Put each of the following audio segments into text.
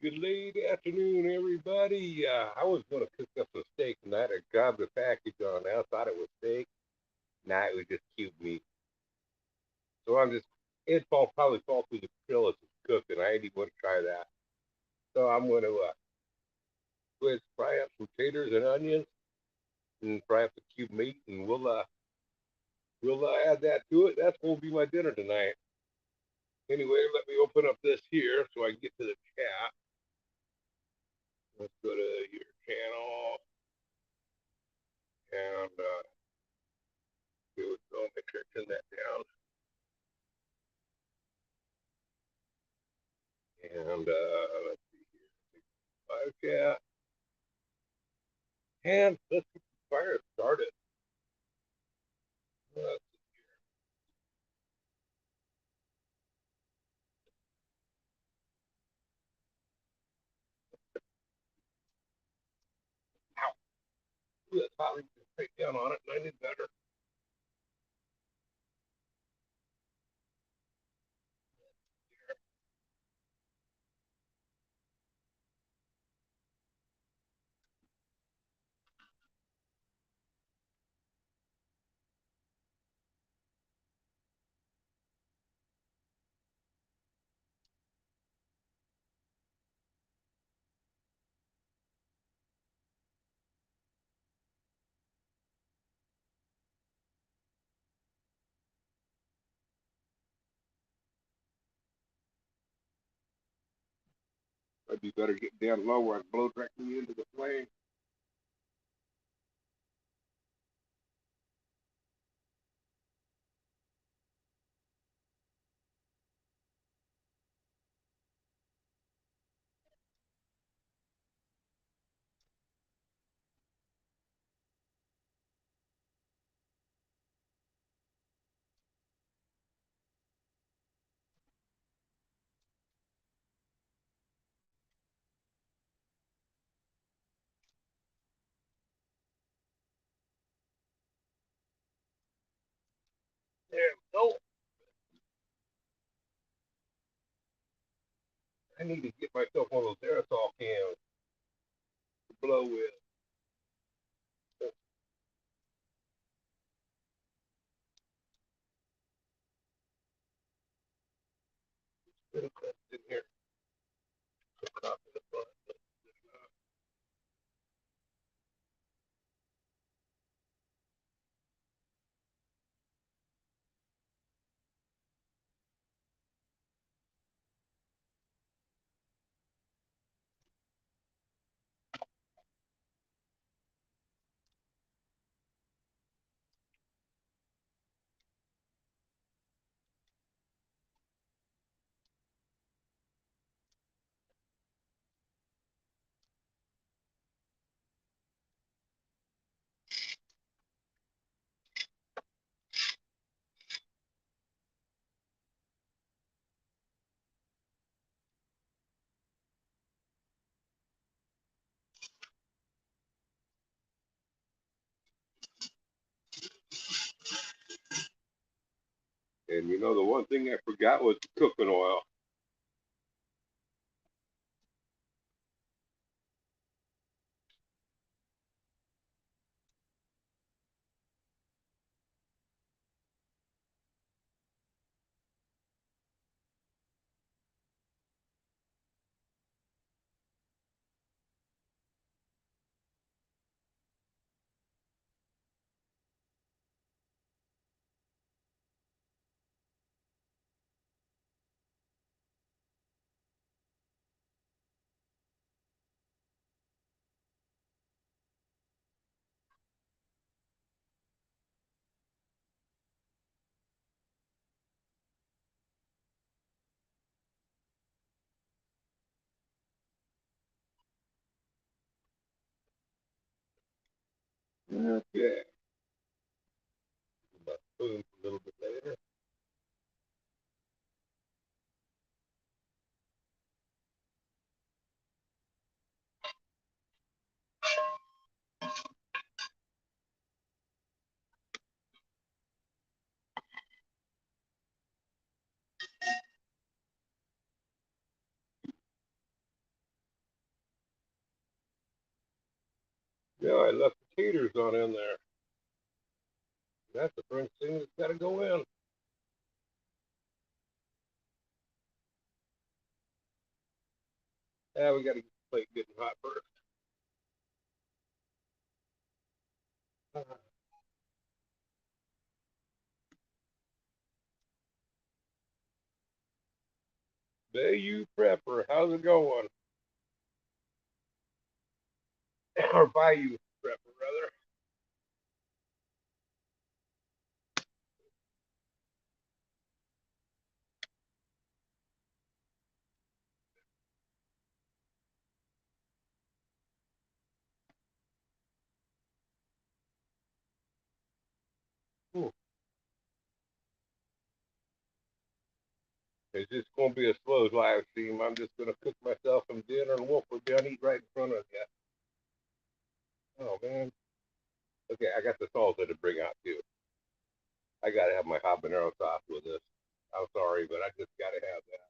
Good late afternoon, everybody. I was going to cook up some steak tonight. I grabbed the package on. I thought it was steak. Nah, it was just cube meat. So I'm just, probably fall through the grill as it's cooked, and I didn't want to try that. So I'm going to go ahead and fry up some taters and onions and fry up the cube meat, and we'll add that to it. That's going to be my dinner tonight. Anyway, let me open up this here so I can get to the chat. Let's go to your channel and here we go. Make sure I turn that down. And let's see here. Live chat. And let's get the fire started. Let's Ow. Ooh, that's hot. We can straight down on it, and I did better. I'd be better getting down low where I blow directly into the flame. There we go. I need to get myself one of those aerosol cans to blow with. Put it in here. Cook up in the front. And you know, the one thing I forgot was the cooking oil. Okay. My spoon a little bit later. Yeah, I left the taters on in there. That's the first thing that's got to go in. Yeah, we got to get the plate getting hot first. Bayou Prepper, how's it going? Or Bayou Prepper, rather. Hmm. It's just going to be a slow live stream. I'm just going to cook myself some dinner and we'll put down eat right in front of you. Oh, man. Okay, I got the salsa to bring out, too. I got to have my habanero sauce with this. I'm sorry, but I just got to have that.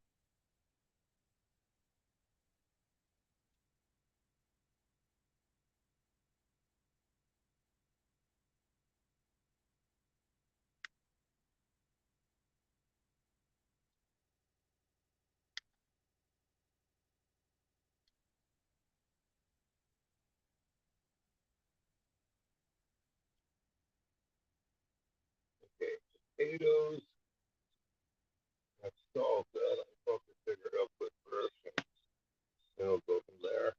Okay, potatoes, that's salsa. I'm supposed to figure it out quick first, and then we'll go from there.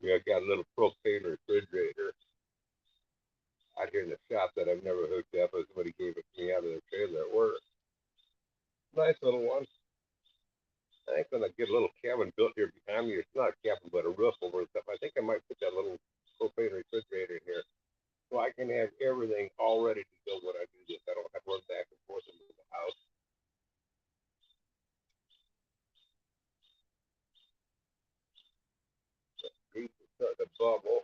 Yeah, I got a little propane refrigerator out here in the shop that I've never hooked up, but somebody gave it to me out of their trailer at work. Nice little one. I think when I get a little cabin built here behind me, it's not a cabin, but a roof over stuff. I think I might put that little propane refrigerator in here so I can have everything all ready to go when I do this. I don't have to run back and forth into the house. Grease is starting to bubble.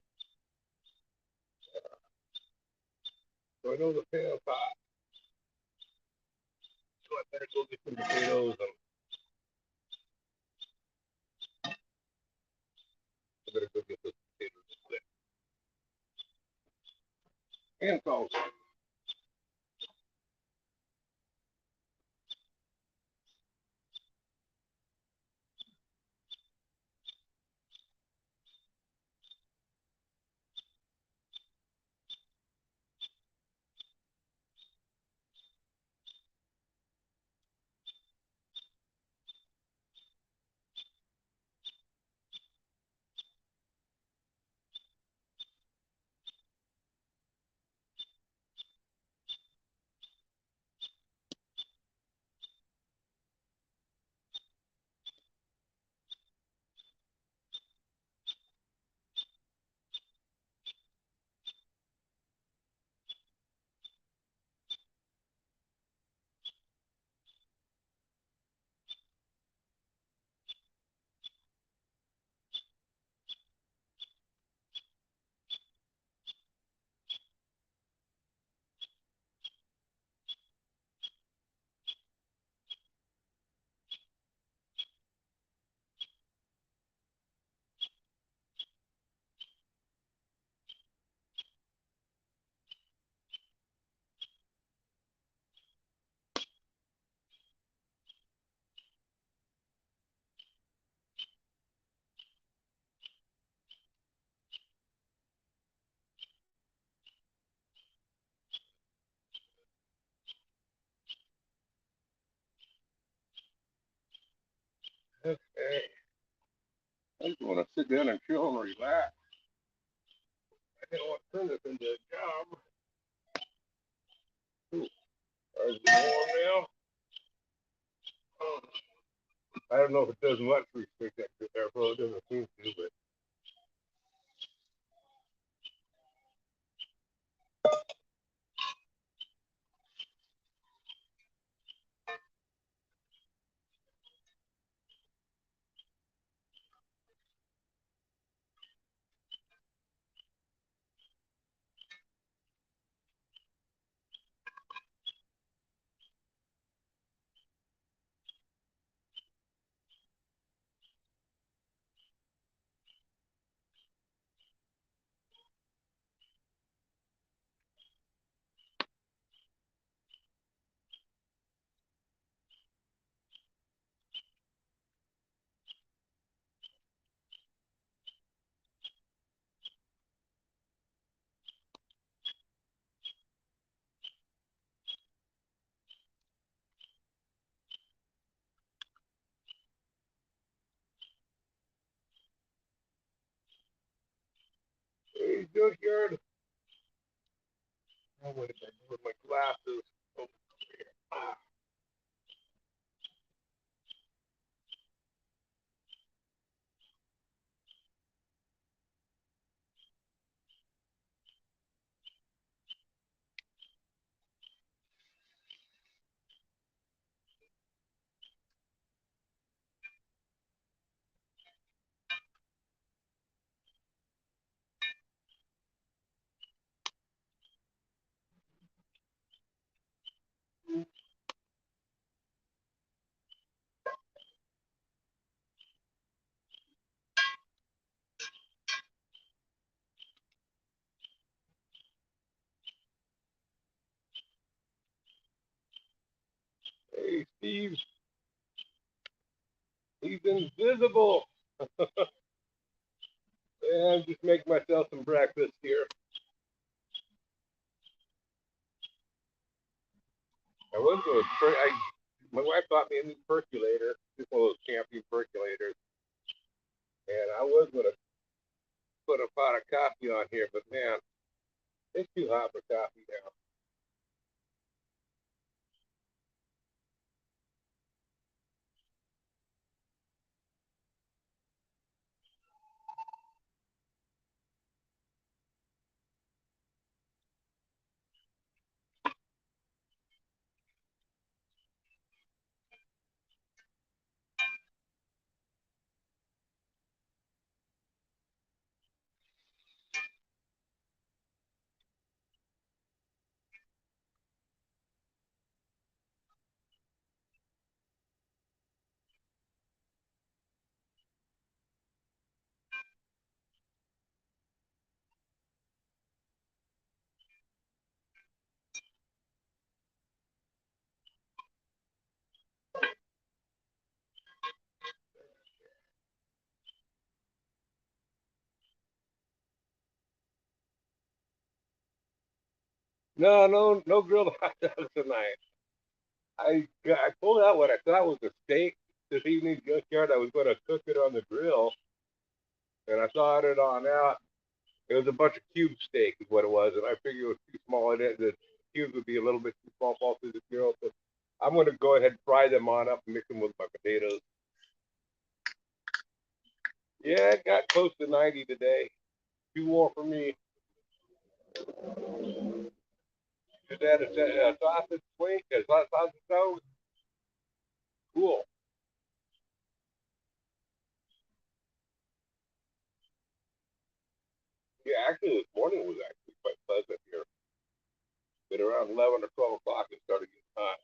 So I know the pan's hot. So I better go get some potatoes and I better go get those potatoes quick. And salt. Okay. I just want to sit down and chill and relax. I didn't want to turn this into a job. Ooh, are you warm now? Oh, I don't know if it does much restrict that airflow. It doesn't seem to, but hey, junkyard. Oh, what did I do with my glasses? Oh, ah, hey, Steve, he's invisible. And just make myself some breakfast here. I was going to, my wife bought me a new percolator, just one of those camping percolators, and I was going to put a pot of coffee on here, but man, it's too hot for coffee now. No, no, no grilled hot dogs tonight. I pulled out what I thought was a steak this evening, junkyard. I was going to cook it on the grill, and I thawed it on out. It was a bunch of cube steak, is what it was, and I figured it was too small. The cubes would be a little bit too small for the grill, so I'm going to go ahead and fry them on up and mix them with my potatoes. Yeah, it got close to 90 today. Too warm for me. Just add a sausage swing, a sausage toast. Cool. Yeah, actually, this morning was actually quite pleasant here. But around 11 or 12 o'clock, it started getting hot.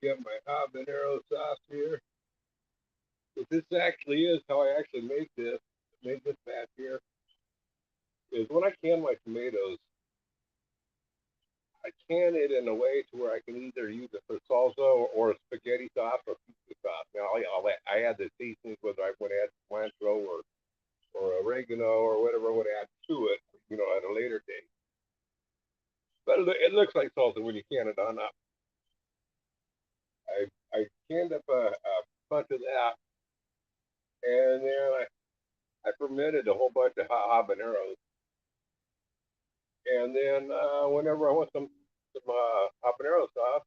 get my habanero sauce here. But this actually is how I actually make this batch here. Is when I can my tomatoes, I can it in a way to where I can either use it for salsa or spaghetti sauce or pizza sauce. Now I add the seasonings whether I want to add cilantro or oregano or whatever I want to add to it, at a later date. But it looks like salsa when you can it on up. I canned up a bunch of that, and then I fermented a whole bunch of habaneros. And then whenever I want some habanero sauce,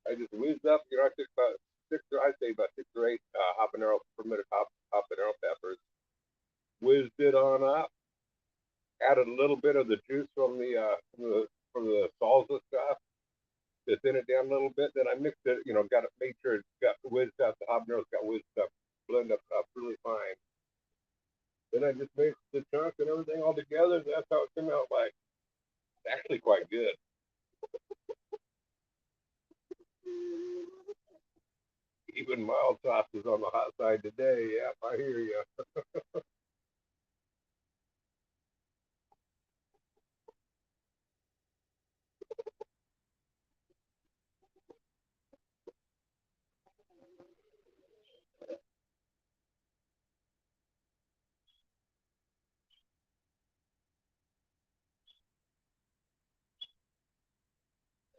I just whizzed up. I took about I'd say about 6 or 8 habanero fermented habanero peppers, whizzed it on up, added a little bit of the juice from the salsa stuff to thin it down a little bit. Then I mixed it, got it, made sure it got whizzed up. The habaneros got whizzed up, blended up really fine. Then I just mixed the chunks and everything all together. And that's how it came out like. It's actually quite good. Even mild sauce is on the hot side today. Yeah, I hear you.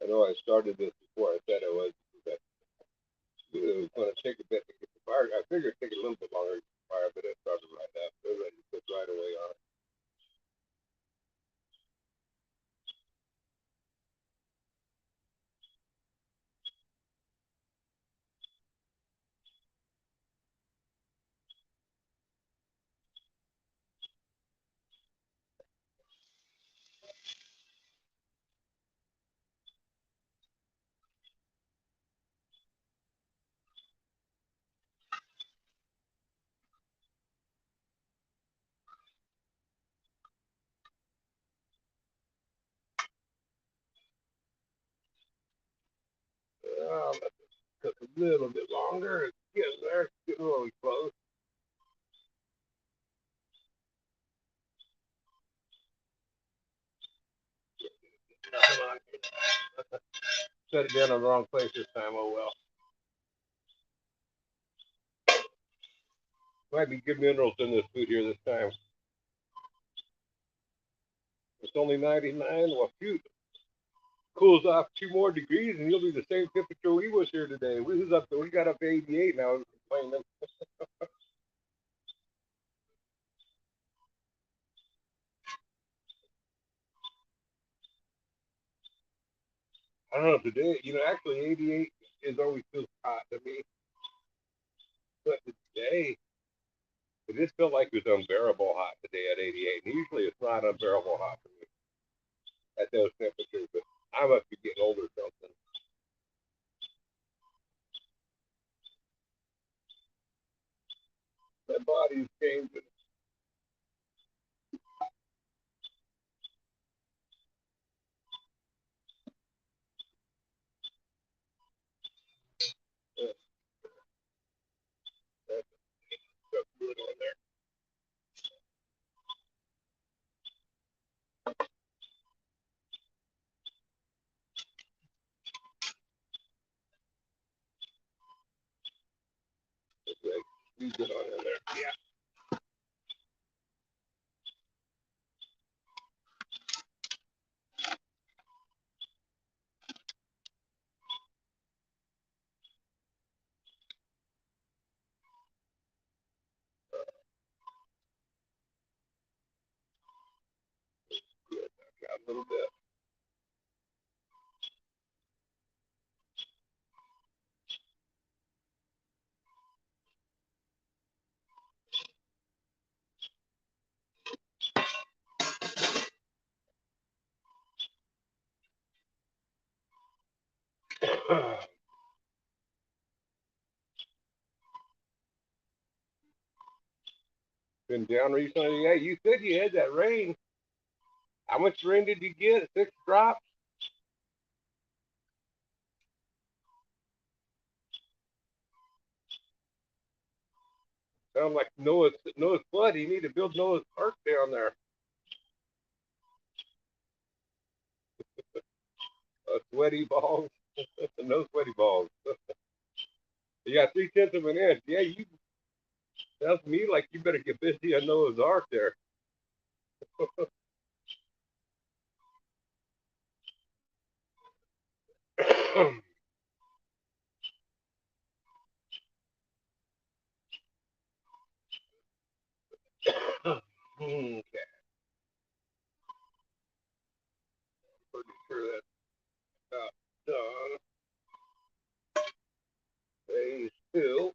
I know I started this before I said I was. That it was going to take a bit to get the fire. I figured it'd take a little bit longer to get the fire, but it started right after. It ready to put right away on it. Let this cook a little bit longer. It's getting there. It's getting really close. Come on. Set it down in the wrong place this time. Oh well. Might be good minerals in this food here this time. It's only 99. Well, shoot, cools off 2 more degrees, and you'll be the same temperature we was here today. We got up to 88 now. Complaining. I don't know today. Actually, 88 is always too hot to me, but today it just felt like it was unbearable hot today at 88. And usually it's not unbearable hot for me at those temperatures, but I must be getting older or something. My body's changing. Uh, That's good on there. It's like, you good on in there. Yeah, good. Got a little bit. Been down recently. Yeah, you said you had that rain. How much rain did you get? 6 drops? Sound like Noah's flood. You need to build Noah's Ark down there. Sweaty balls. No sweaty balls. You got 3/10 of an inch. Yeah, you sounds to me like you better get busy on Noah's Ark there. Okay, pretty sure that's about done. Phase two.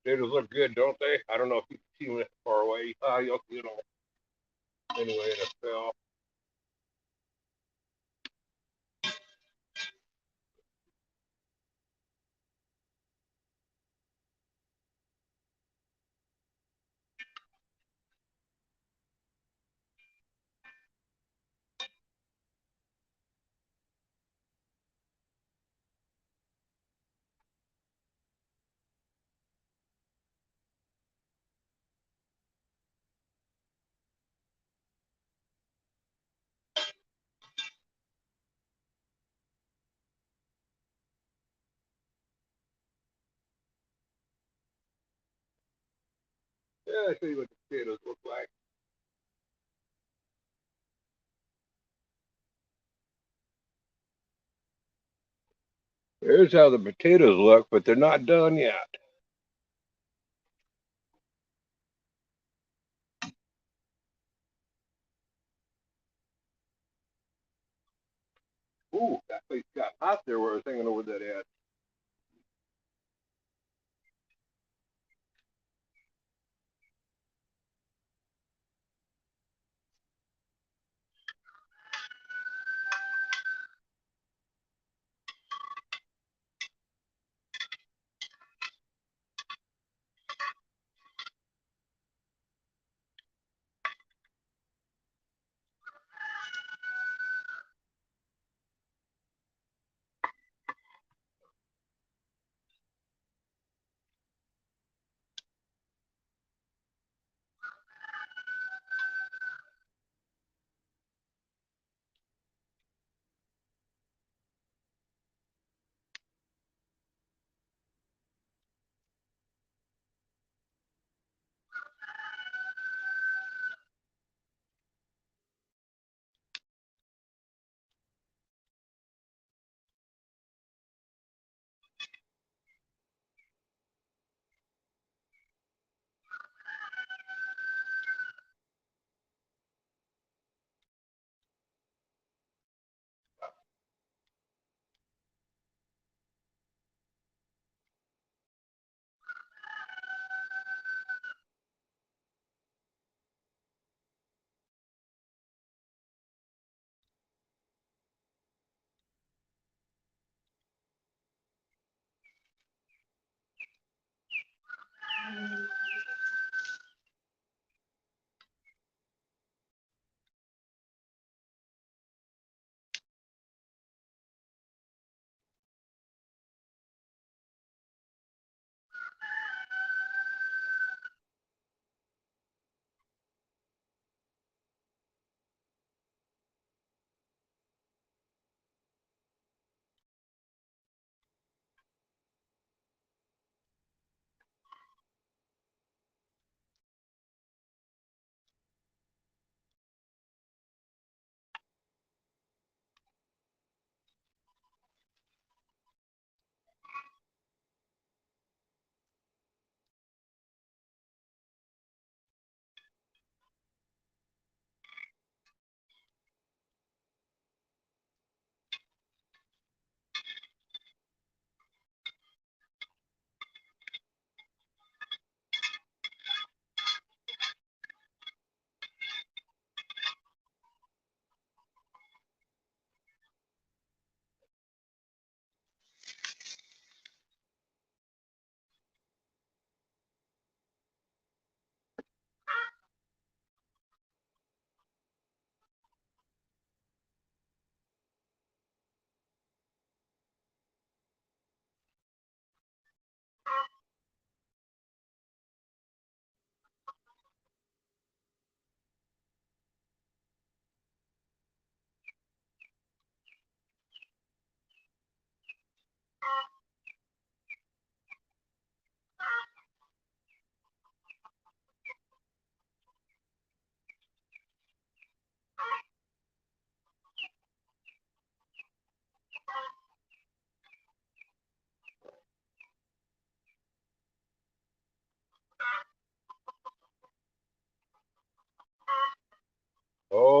Potatoes look good, don't they? I don't know if you can see them that far away. You'll see them anyway in a spell. Yeah, I'll show you what the potatoes look like. Here's how the potatoes look, but they're not done yet. Ooh, that place got hot there where I was hanging over that edge.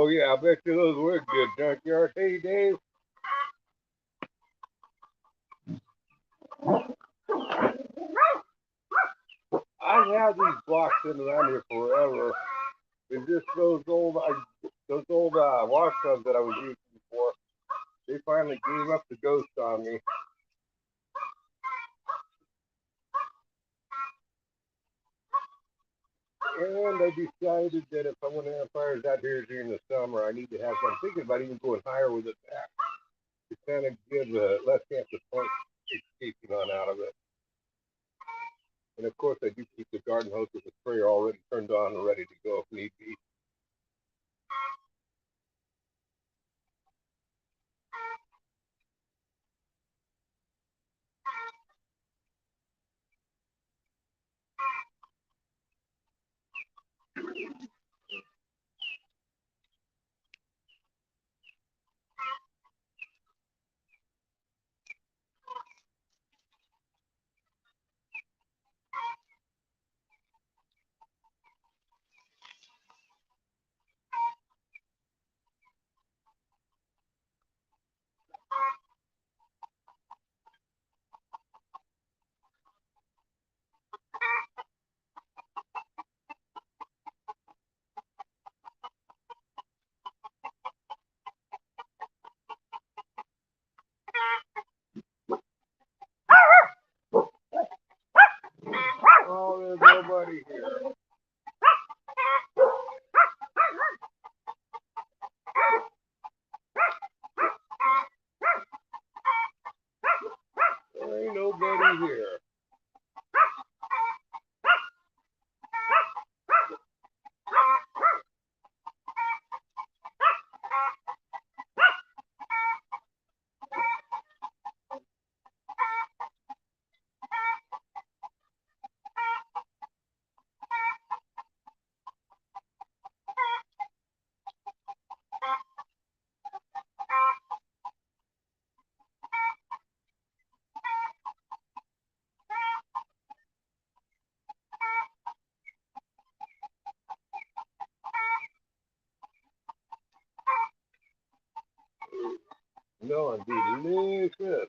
Oh yeah, I bet you those were good junkyard. Hey Dave, I have these blocks sitting around here forever. And just those old wash tubs that I was using before, they finally gave up the ghost on me. And I decided that if I want to have fires out here during the summer, I need to have some. I'm thinking about even going higher with it back to kind of give less chance of point escaping on out of it. And of course, I do keep the garden hose with the sprayer already turned on and ready to go if need be. Oh, there's nobody here. There ain't nobody here. No, indeed. Delicious.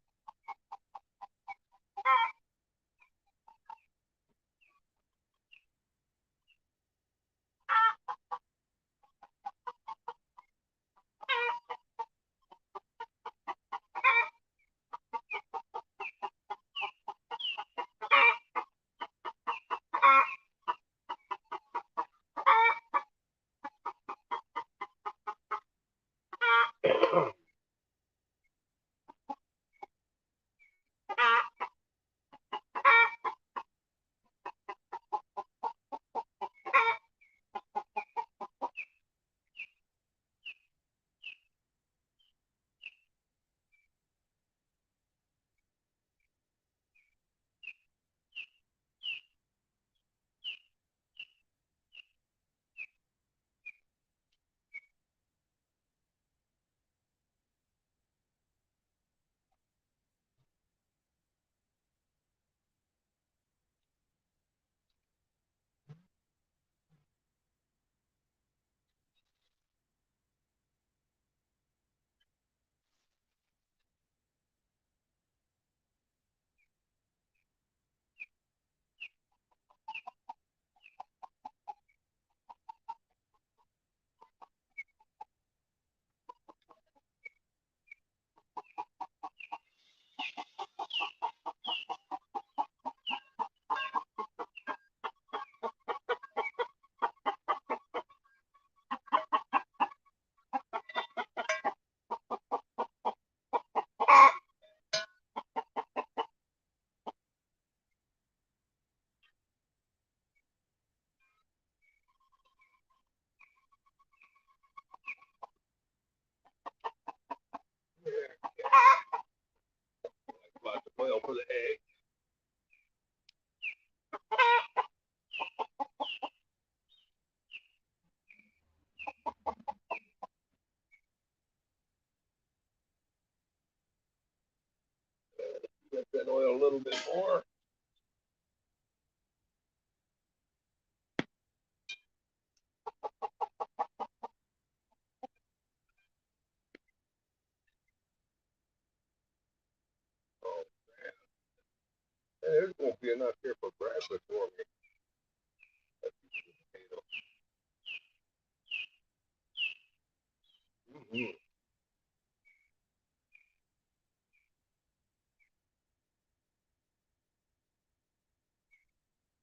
Mm.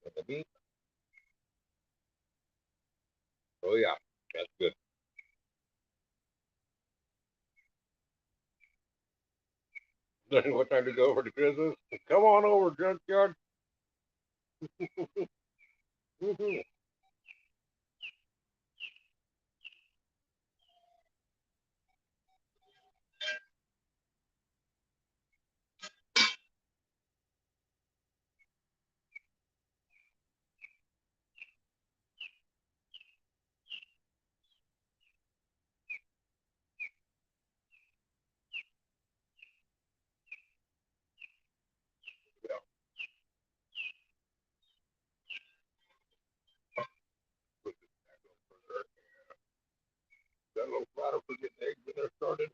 And the meat, oh yeah, that's good. What time to go over to Christmas? Come on over, junkyard. Mm-hmm. Yeah, put this back on for there. That little platter for getting eggs in there started.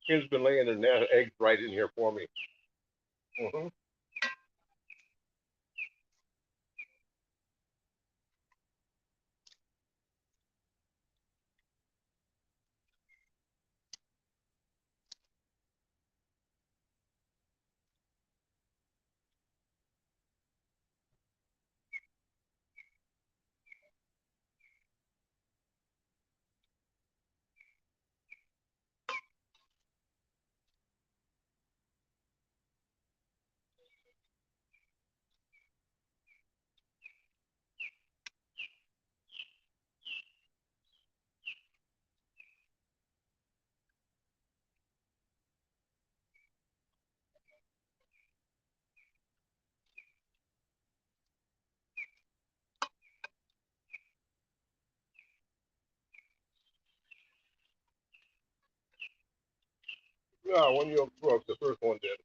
Kim's been laying their eggs right in here for me. Mm-hmm. Yeah, one yolk broke. The first one did.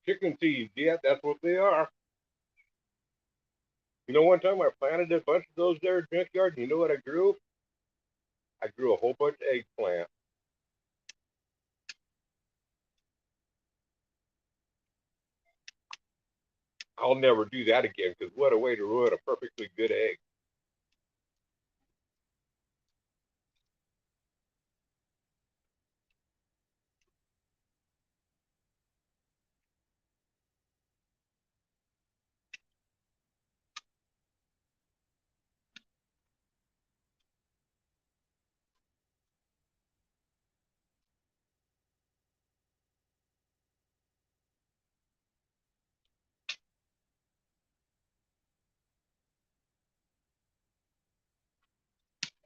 Chicken seeds, yeah, that's what they are. You know, one time I planted a bunch of those there junkyard, and you know what I grew? I grew a whole bunch of eggplant. I'll never do that again because what a way to ruin a perfectly good egg.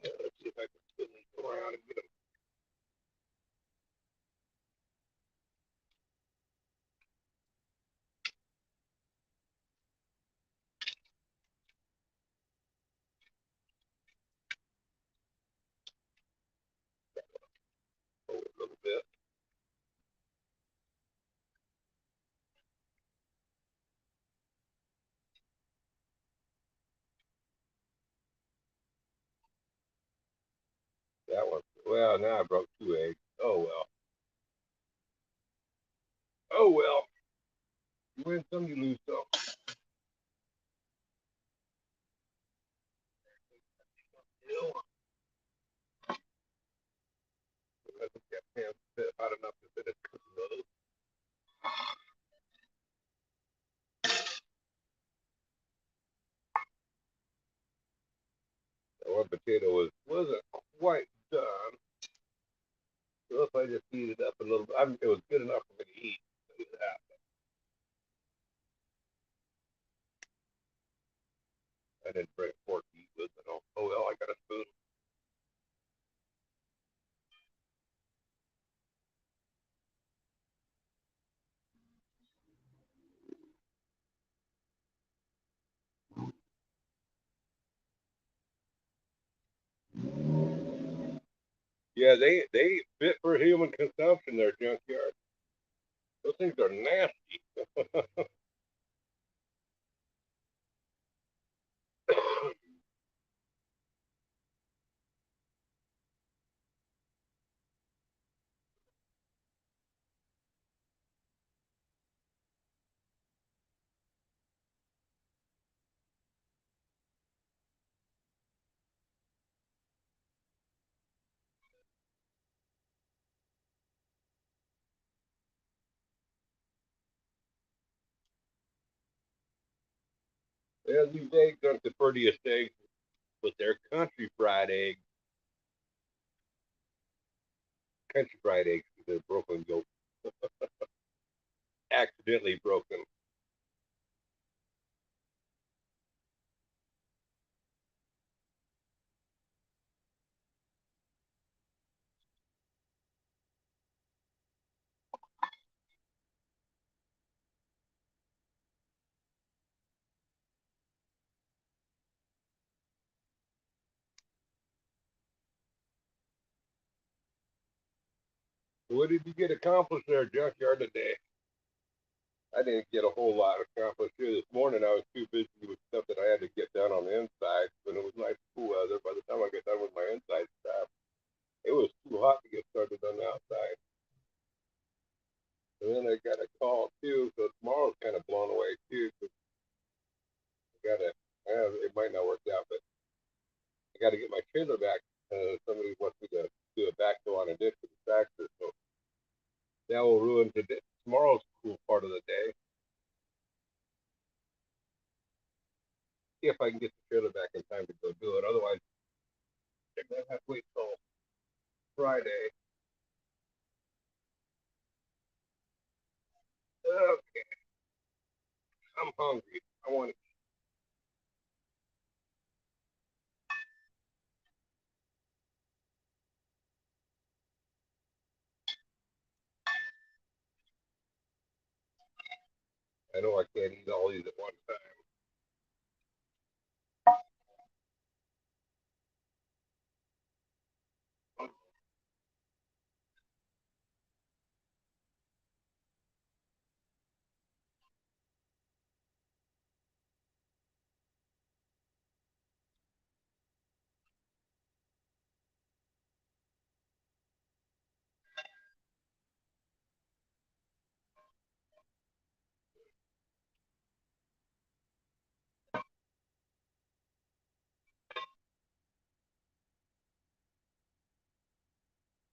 Let's see if I can spin these around and get them. Forward a little bit. That one. Well, now I broke two eggs. Oh well. Oh well. You win some, you lose some. Still, I think that pan fit hot enough to fit a couple of those. That one potato wasn't quite done. So if I just heat it up a little bit, it was good enough for me to eat. I didn't bring a fork to eat with, but oh well, I got a spoon. Yeah, they fit for human consumption. Their junkyard. Those things are nasty. Yeah, these eggs aren't the prettiest eggs, but they're country fried eggs. They're broken yolk, accidentally broken. What did you get accomplished there, junkyard, today? I didn't get a whole lot accomplished here this morning. I was too busy with stuff that I had to get done on the inside. When it was nice cool weather, by the time I got done with my inside stuff, it was too hot to get started on the outside. And then I got a call too, so tomorrow's kind of blown away too. Cause I gotta, it might not work out, but I got to get my trailer back. Somebody wants me to do a backhoe on a ditch with the tractor, so that will ruin tomorrow's cool part of the day if I can get the trailer back in time to go do it. Otherwise, I'm gonna have to wait till Friday. Okay, I'm hungry. I want. I know I can't eat all these at one time.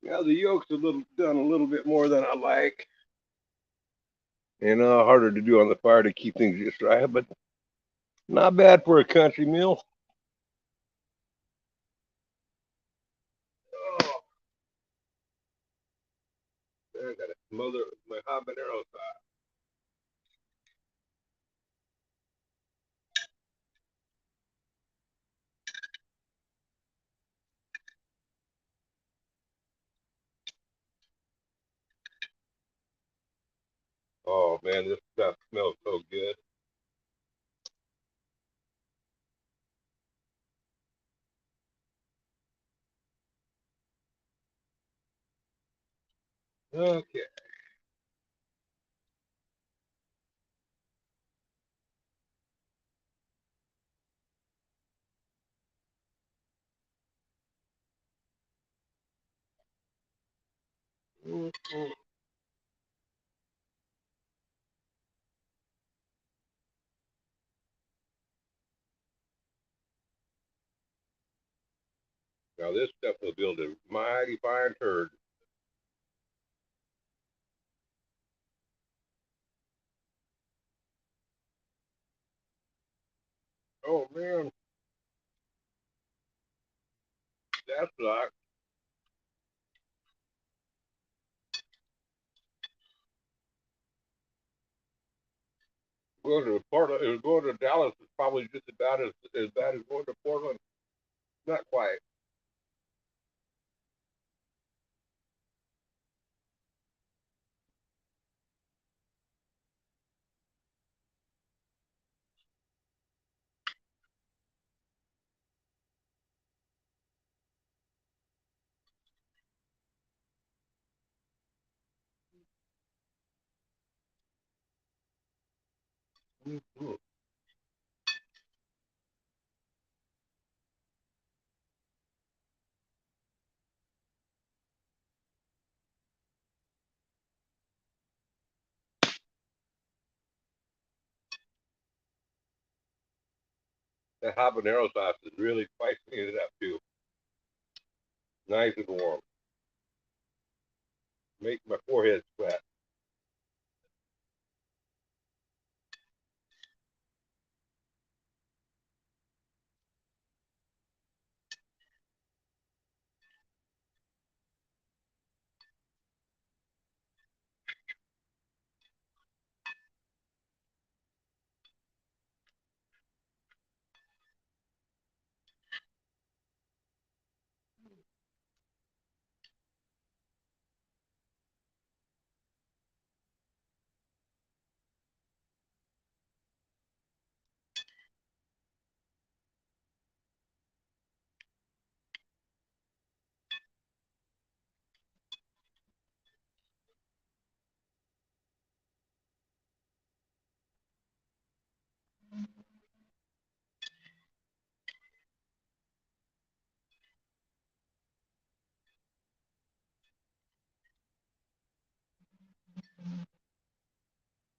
Now the yolk's a little done a little bit more than I like, and harder to do on the fire to keep things just right, but not bad for a country meal. Oh, I got to smother my habanero sauce. Oh man, this stuff smells so good. Okay, mm-hmm. Now this stuff will build a mighty fine turd. Oh man, that's like going to Portland. Going to Dallas is probably just about as bad as going to Portland. Not quite. Mm-hmm. That habanero sauce is really spicing it up too. Nice and warm. Make my forehead sweat.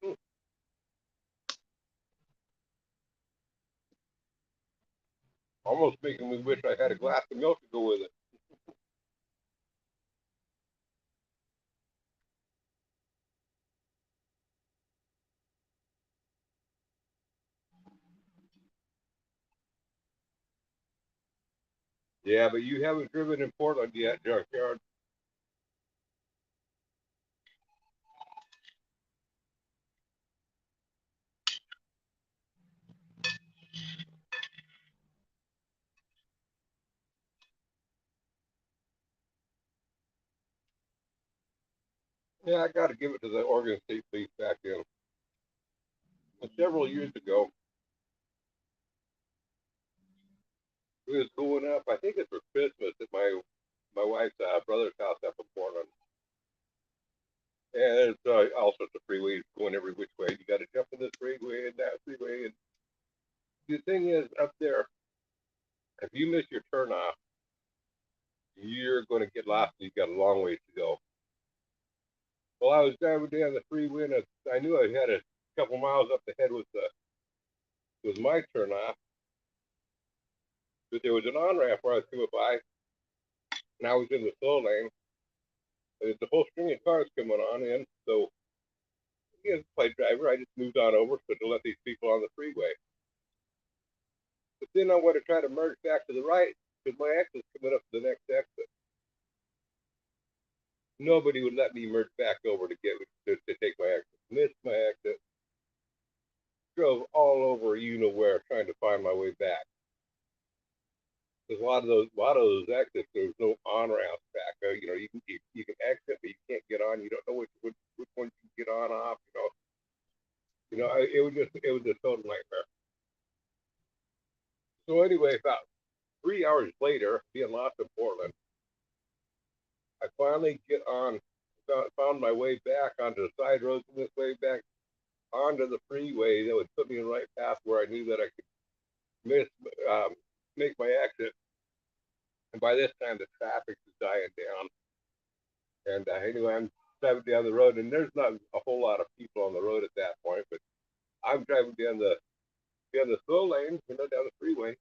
Mm. Almost making me wish I had a glass of milk to go with it. Yeah, but you haven't driven in Portland yet, Junkyard. Yeah, I got to give it to the Oregon State Police back in. Several years ago, we was going up. I think it's for Christmas at my wife's brother's house up in Portland. And it's all sorts of freeways going every which way. You got to jump in this freeway and that freeway. And the thing is, up there, if you miss your turn off, you're going to get lost. You got a long ways to go. Well, I was driving down the freeway, and I knew I had a couple miles up ahead was my turn off, but there was an on ramp where I was coming by, and I was in the slow lane. There's a whole string of cars coming on in, so as a plate driver, I just moved on over so to let these people on the freeway. But then I want to try to merge back to the right because my exit's coming up to the next exit. Nobody would let me merge back over to take my exit. Missed my exit. Drove all over you know where trying to find my way back. There's a lot of those exits. There's no on ramps back. You know, you can exit, but you can't get on. You don't know which one you can get on off. It was just total nightmare. So anyway, about 3 hours later, being lost in Portland, I finally get on, found my way back onto the side roads on this way back onto the freeway that would put me in the right path where I knew that I could miss, um, make my exit. And by this time, the traffic was dying down. And anyway, I'm driving down the road, and there's not a whole lot of people on the road at that point, but I'm driving down the slow lane, down the freeway.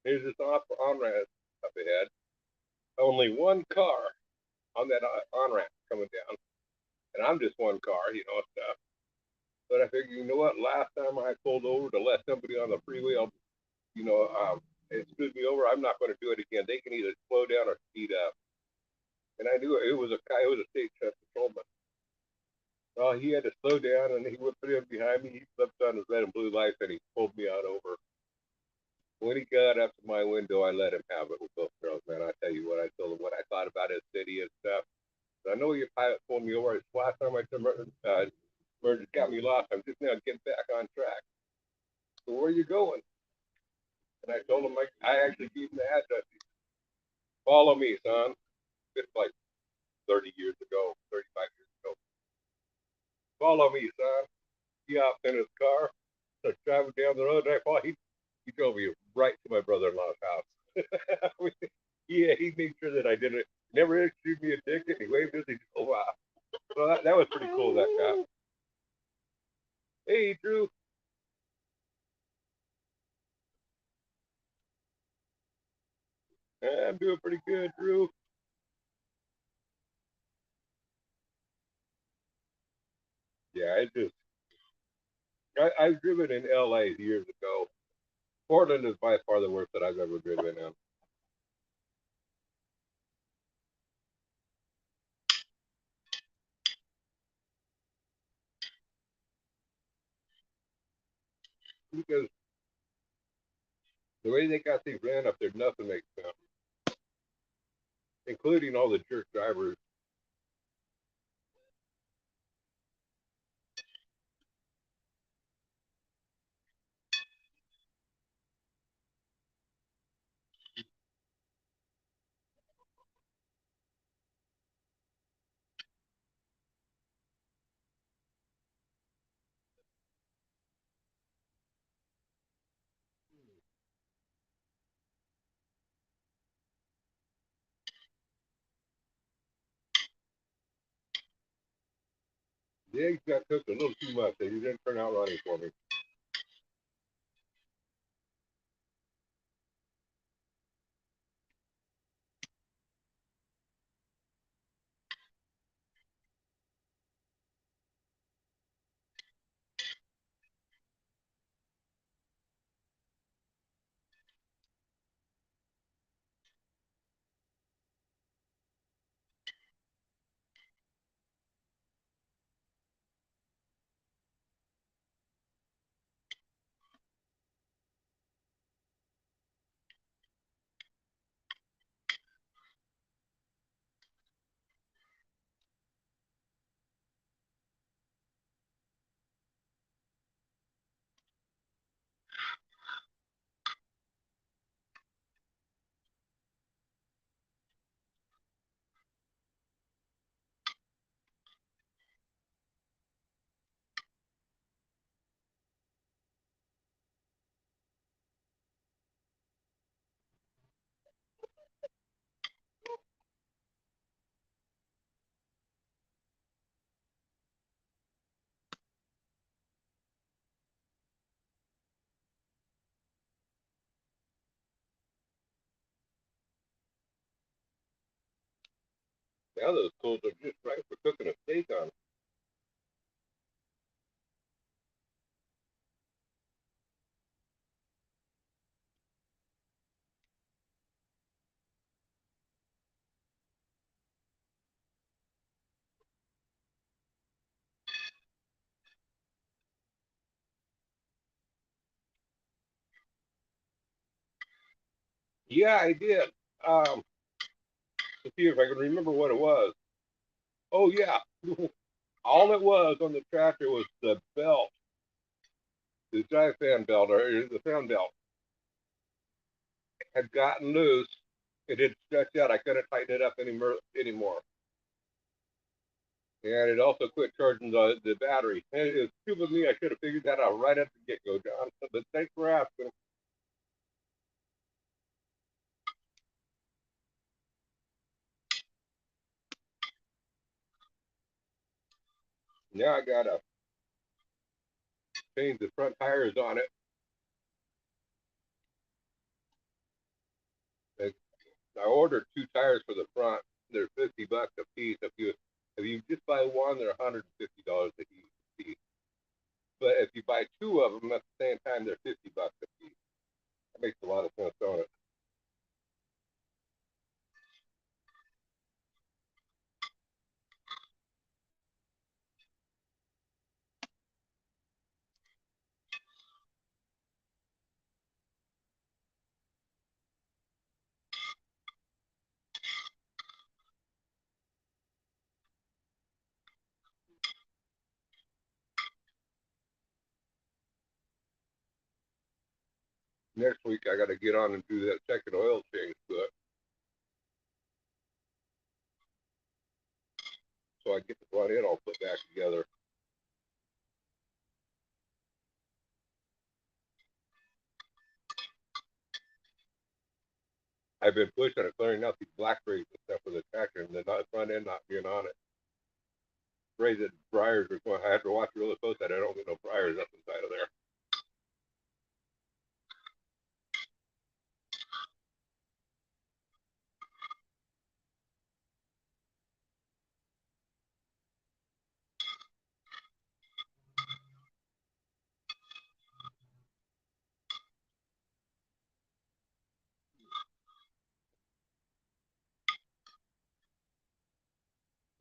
There's this on ramp up ahead. Only one car on that on ramp coming down, and I'm just one car, stuff. But I figured, you know what? Last time I pulled over to let somebody on the freeway, you know, it screwed me over. I'm not going to do it again. They can either slow down or speed up. And I knew it was a state traffic patrolman. Well, he had to slow down, and he went put him behind me. He flipped on his red and blue lights, and he pulled me on over. When he got up to my window, I let him have it with both girls, man. I tell you what, I told him what I thought about his city and stuff. I know your pilot pulled me over. It's the last time I got me lost. I'm just now getting back on track. So where are you going? And I told him I actually gave him the address. He said, follow me, son. It's like 30 years ago, 35 years ago. Follow me, son. He hopped in his car. So driving down the road, and I thought he drove me right to my brother-in-law's house. Yeah, he made sure that I didn't never issued me a ticket. He waved us. He just, oh wow. So that was pretty cool. That cop. Hey, Drew. I'm doing pretty good, Drew. Yeah, I've driven in L.A. years ago. Portland is by far the worst that I've ever driven in because the way they got things ran up there, nothing makes sense, including all the jerk drivers. The eggs got cooked a little too much. They didn't turn out running for me. Now those coals are just right for cooking a steak on. Yeah, I did. Um, to see if I can remember what it was. Oh yeah, all it was on the tractor was the belt, the drive fan belt or the fan belt had gotten loose. It had stretched out. I couldn't tighten it up anymore. And it also quit charging the battery. And it was stupid of me. I should have figured that out right at the get go, John. But thanks for asking. Now I gotta change the front tires on it. I ordered two tires for the front. They're $50 a piece. If you just buy one, they're $150 a piece. But if you buy two of them at the same time, they're $50 a piece. That makes a lot of sense on it. Next week, I got to get on and do that second oil change to it, so I get the front end all put back together. I've been pushing it, clearing out these blackberries and stuff with the tractor, and the front end not being on it. Afraid that briars are going. I have to watch really close that I don't get no briars up inside of there.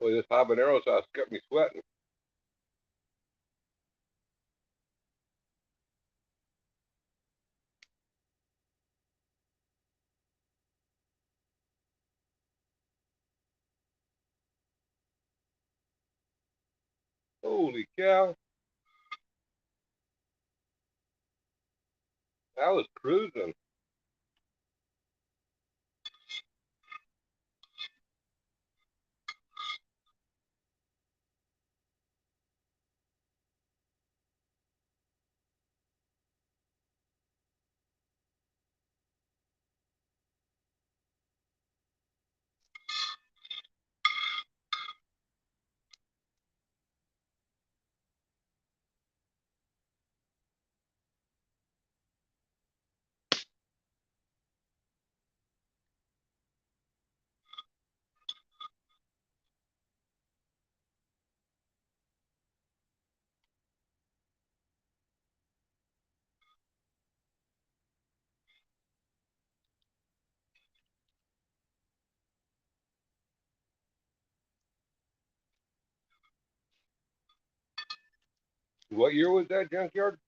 Boy, this habanero sauce got me sweating. Holy cow. I was cruising. What year was that, Junkyard?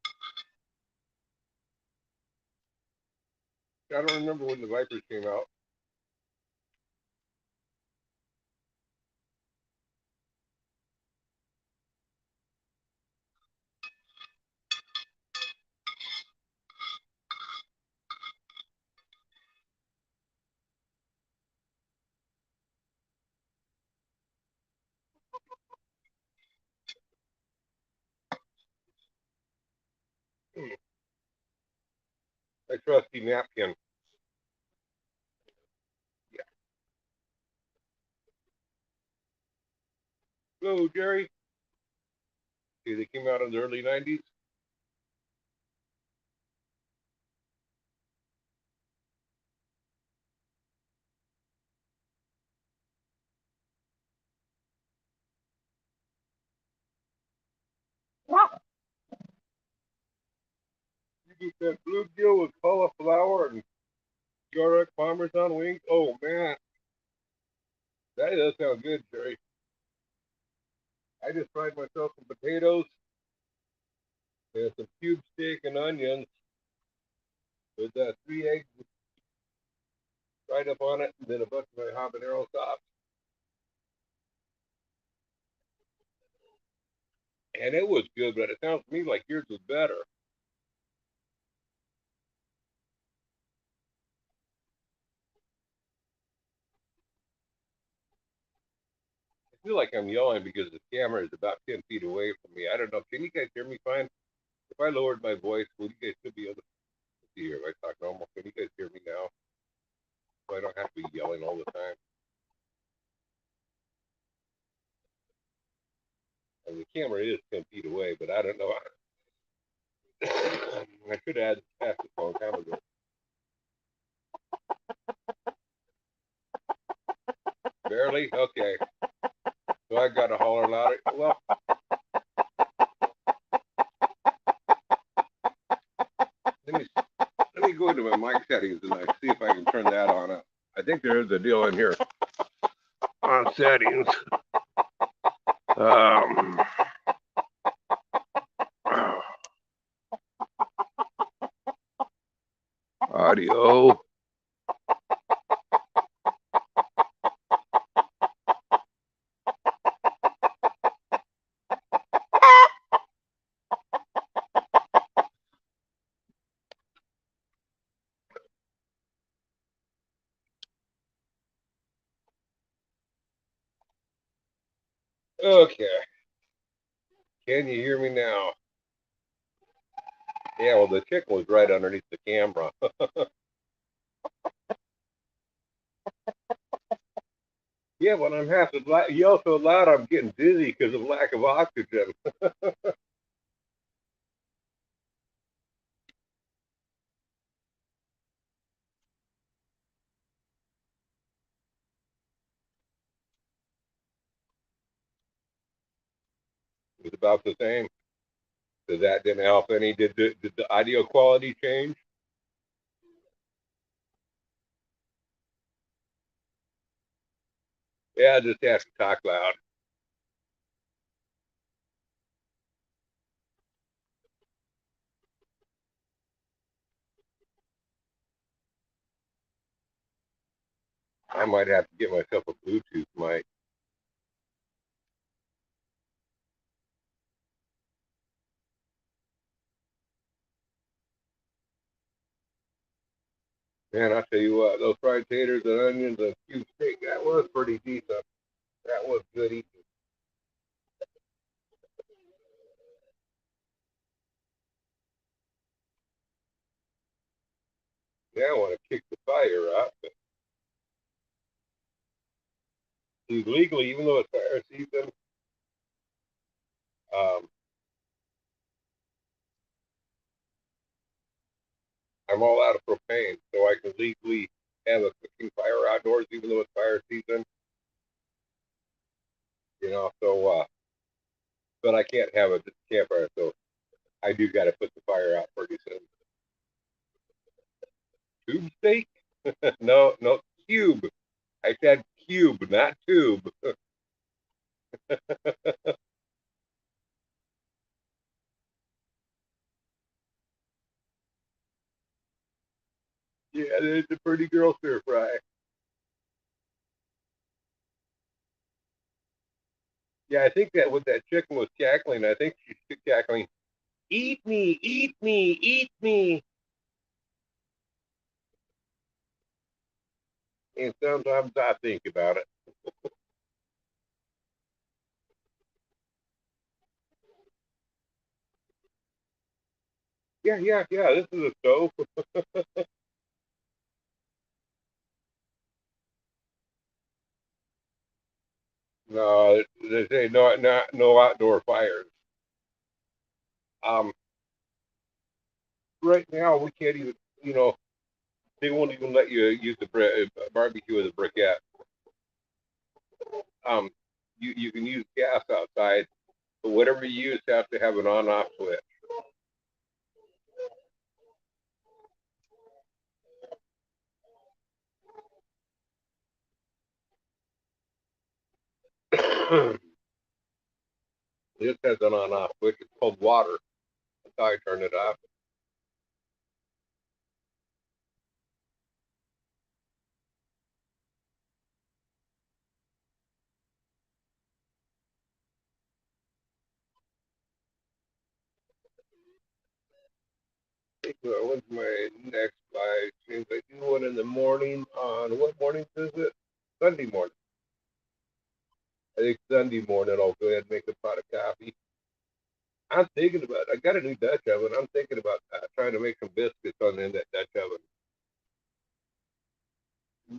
I don't remember when the Vipers came out. I trusty napkin. Yeah. Go, Jerry. See, they came out in the early 90s. You get that bluegill with cauliflower and garlic parmesan wings. Oh, man. That does sound good, Jerry. I just fried myself some potatoes and some cube steak and onions with 3 eggs fried up on it, and then a bunch of my habanero sauce. And it was good, but it sounds to me like yours was better. I feel like I'm yelling because the camera is about 10 feet away from me. I don't know. Can you guys hear me fine? If I lowered my voice, would you guys still be able to hear if I talk normal? Can you guys hear me now? So I don't have to be yelling all the time. And the camera is 10 feet away, but I don't know. I should have added this a long time ago. Barely? Okay. So I got to holler louder. Well, let me let me go into my mic settings and I see if I can turn that on. I think there is a deal in here on settings. Um, audio. Okay. Can you hear me now? Yeah, well, the chicken was right underneath the camera. Yeah, when I'm half as loud, yell so loud, I'm getting dizzy because of lack of oxygen. It's about the same. So that didn't help any. Did the audio quality change? Yeah, I just have to talk loud. I might have to get myself a Bluetooth mic. Man, I tell you what, those fried taters and onions and cube steak, that was pretty decent. That was good eating. Yeah, I want to kick the fire up. Legally, even though it's fire season, um, I'm all out of propane, so I can legally have a cooking fire outdoors, even though it's fire season. But I can't have a campfire, so I do got to put the fire out pretty soon. Tube steak? No, no, cube. I said cube, not tube. Yeah, it's a pretty girl stir fry. Yeah, I think that with that chicken was cackling. I think she's cackling, eat me, eat me, eat me. And sometimes I think about it. Yeah, yeah, yeah. This is a stove. No, they say no, not no outdoor fires. Um, right now we can't even. You know, they won't even let you use the barbecue with a briquette. Um, you can use gas outside, but whatever you use has to have an on-off switch. This has an on-off switch. It's called water. That's how I turn it off. When's my next live stream? I do one in the morning. On what mornings is it? Sunday morning. I think Sunday morning I'll go ahead and make a pot of coffee. I'm thinking about. I got a new Dutch oven. I'm thinking about trying to make some biscuits on in that Dutch oven.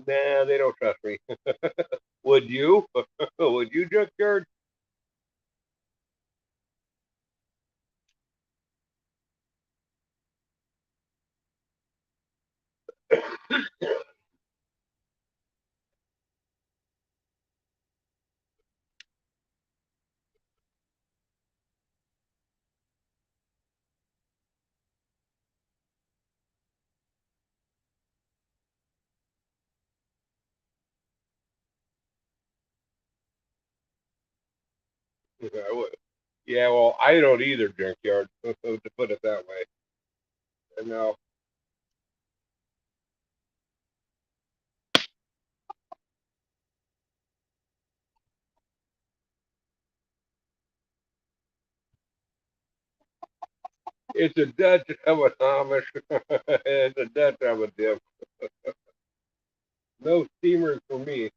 Nah, they don't trust me. Would you? Would you, Junkyard? I would. Yeah, well, I don't either, Junkyard. To put it that way. And now it's a Dutch oven, Amish. It's a Dutch oven, Dim. No steamers for me.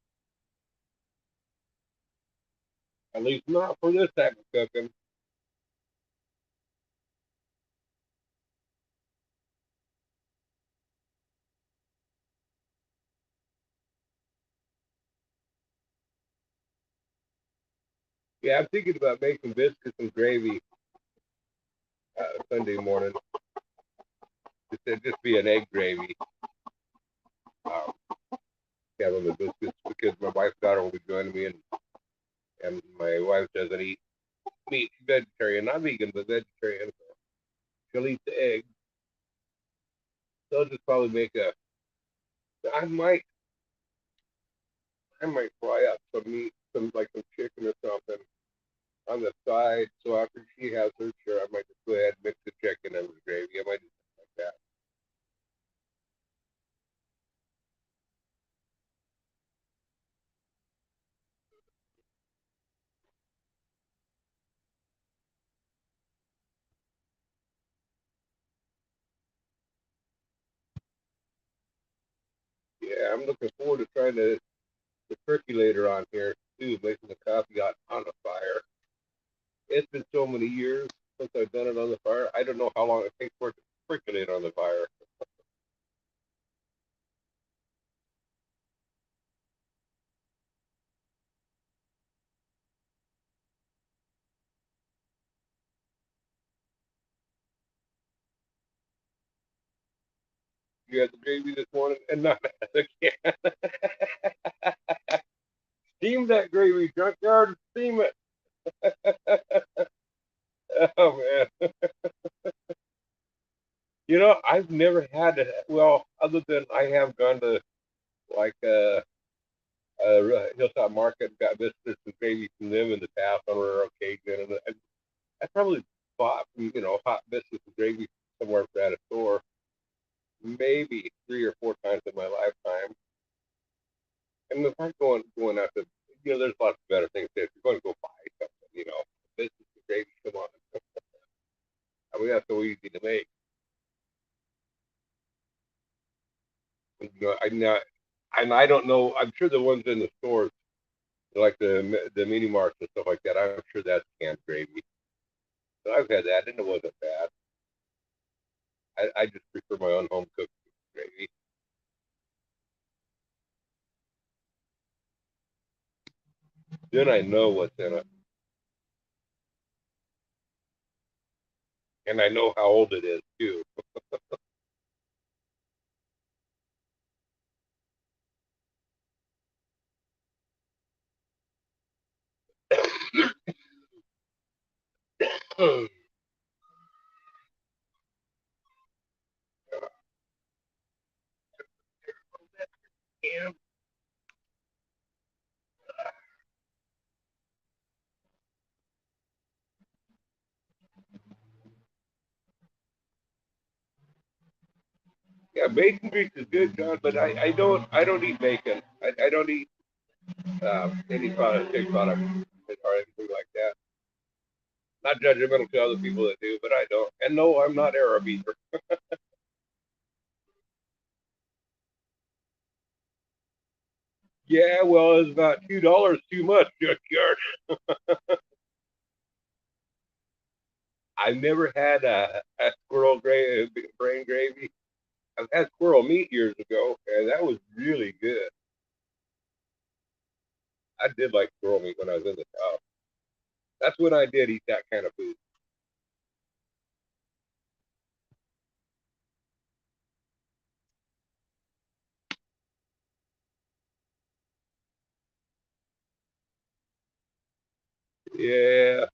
At least not for this type of cooking. Yeah, I'm thinking about making biscuits and gravy Sunday morning. Just be an egg gravy. Um, have on the biscuits because my wife's daughter will be joining me, and my wife doesn't eat meat. She's vegetarian, not vegan, but vegetarian. So she'll eat the egg. So I'll just probably make a. I might, I might fry up some meat, some chicken or something on the side. So after she has her share, I might just go ahead and mix the chicken and the gravy. I might do something like that. Yeah, I'm looking forward to trying the percolator on here too, making the coffee on the fire. It's been so many years since I've done it on the fire. I don't know how long it takes for it to percolate on the fire. You had the gravy this morning and not again. Steam that gravy, junkyard, steam it. Oh man. I've never had it. Well, other than I have gone to like Hilltop Market and got biscuits and gravy from them in the past on a rare occasion, and I probably bought hot biscuits and gravy somewhere at a store maybe 3 or 4 times in my lifetime. And if I'm going out to, there's lots of better things. If you're going to go buy something, biscuits and gravy, come on. I mean, that's so easy to make. I'm not, and I don't know. I'm sure the ones in the stores, like the mini marts and stuff like that, I'm sure that's canned gravy. So I've had that, and it wasn't bad. I just prefer my own home cooked gravy. Then I know what's in it, and I know how old it is too. Yeah, yeah, bacon grease is good, John, but I don't eat bacon. I don't eat any product, pig product, or anything like that. Not judgmental to other people that do, but I don't. And no, I'm not Arab either. Yeah, well, it's about $2 too much, junkyard. I've never had a brain gravy. I've had squirrel meat years ago, and that was really good. I did like squirrel meat when I was in the South. That's when I did eat that kind of food. Yeah,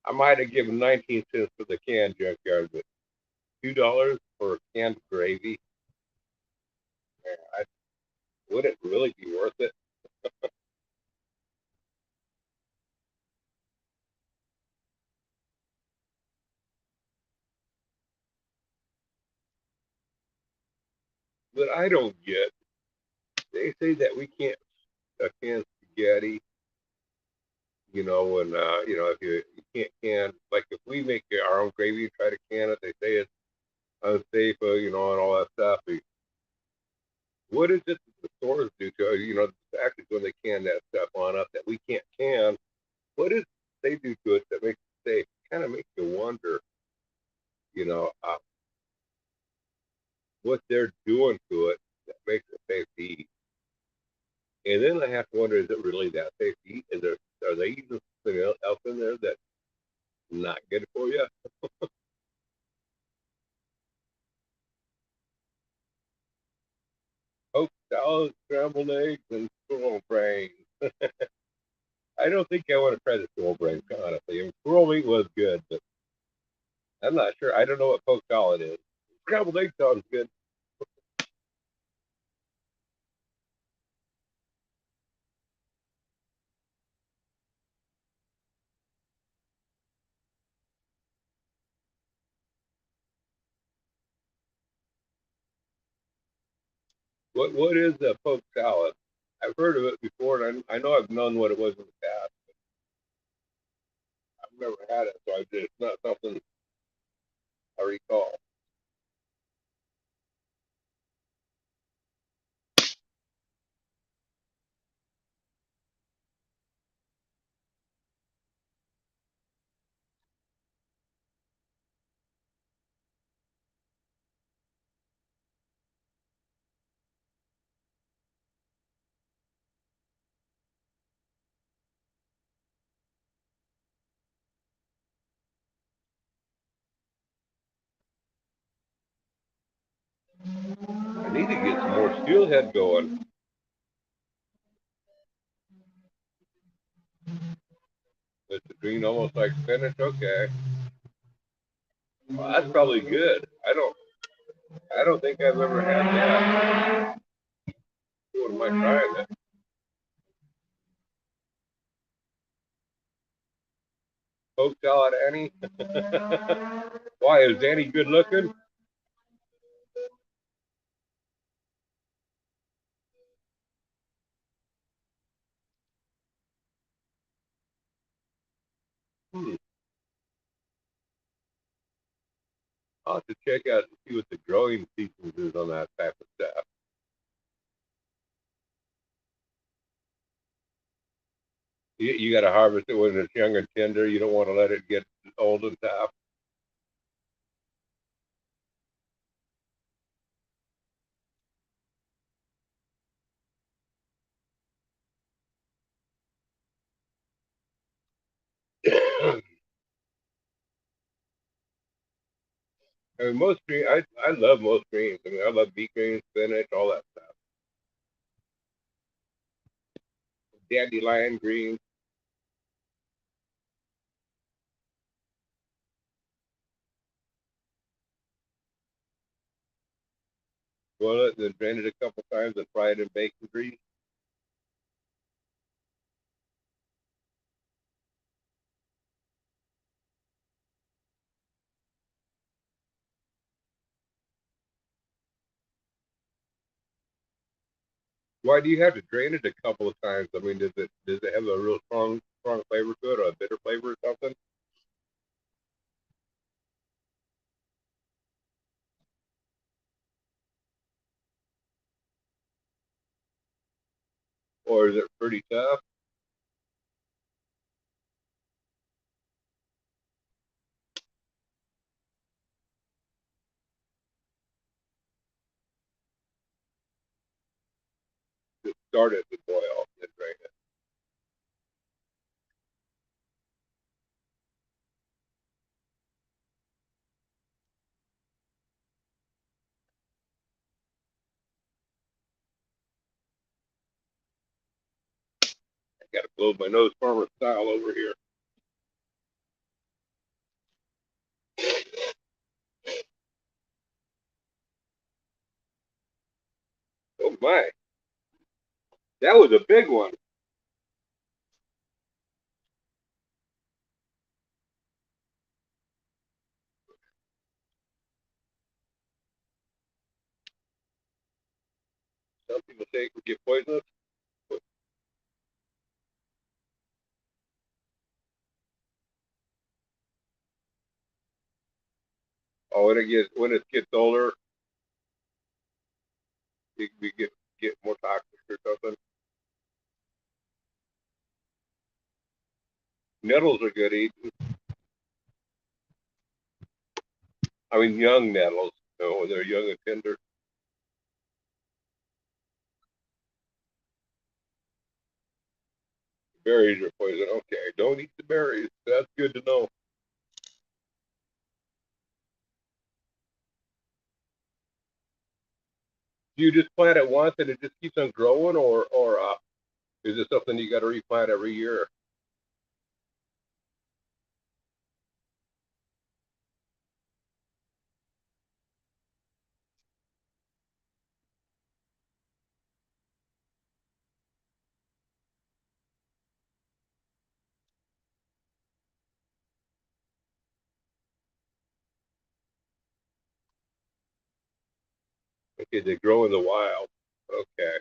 I might have given 19 cents for the canned junkyard, but $2 for canned gravy, man, would it really be worth it? But I don't get. They say that we can't can spaghetti, and if you can't can like if we make our own gravy and try to can it, they say it's unsafe, and all that stuff. What is it that the stores do to actually when they can that stuff on us that we can't can? What is it they do to it that makes it safe? Kind of makes you wonder, what they're doing to it that makes it safe to eat. And then I have to wonder, is it really that safe to eat? Is there Are they eating something else in there that's not good for you? Poke salad, scrambled eggs, and squirrel brains. I don't think I want to try the squirrel brains, honestly. I mean, squirrel meat was good, but I'm not sure. I don't know what poke salad is. Scrambled egg sounds good. What is a poke salad? I've heard of it before, and I know I've known what it was in the past. I've never had it, so it's not something I recall. I need to get some more steelhead going. It's the green, almost like spinach. Okay, well, that's probably good. I don't think I've ever had that. What am I trying it? Poke salad, Annie. Why is Annie good looking? Hmm. I'll have to check out and see what the growing seasons is on that type of stuff. You got to harvest it when it's young and tender. You don't want to let it get old and tough. I mean, most green, I love most greens. I mean, I love beet greens, spinach, all that stuff. Dandelion greens, boil it, then drain it a couple times and fry it in bacon grease. Why do you have to drain it a couple of times? I mean, does it have a real strong flavor to it, or a bitter flavor or something, or is it pretty tough? Just start it to boil, then drain it. I got to blow my nose farmer style over here. Oh my, that was a big one. Some people say it can get poisonous. Oh, when it gets older, it can get more toxic or something. Nettles are good eating. I mean, young nettles. When they're young and tender. Berries are poison. Okay, don't eat the berries. That's good to know. Do you just plant it once and it just keeps on growing, or is it something you got to replant every year? Okay, they grow in the wild. Okay,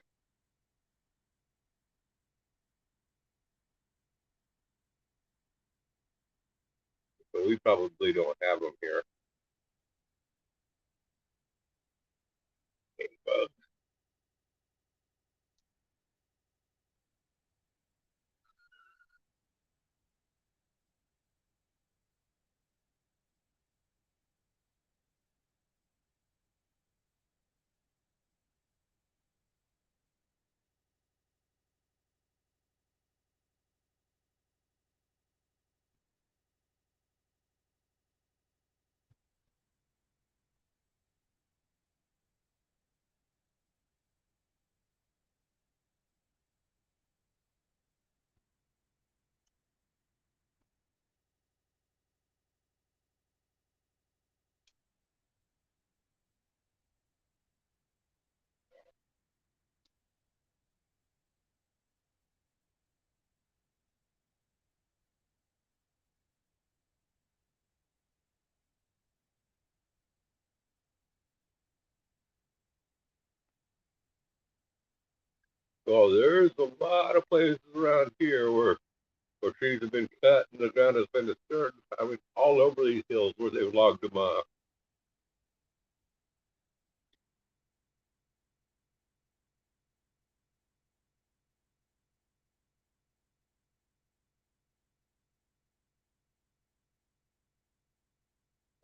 so we probably don't have them here. But, well, there's a lot of places around here where trees have been cut and the ground has been disturbed. I mean, all over these hills where they've logged them off.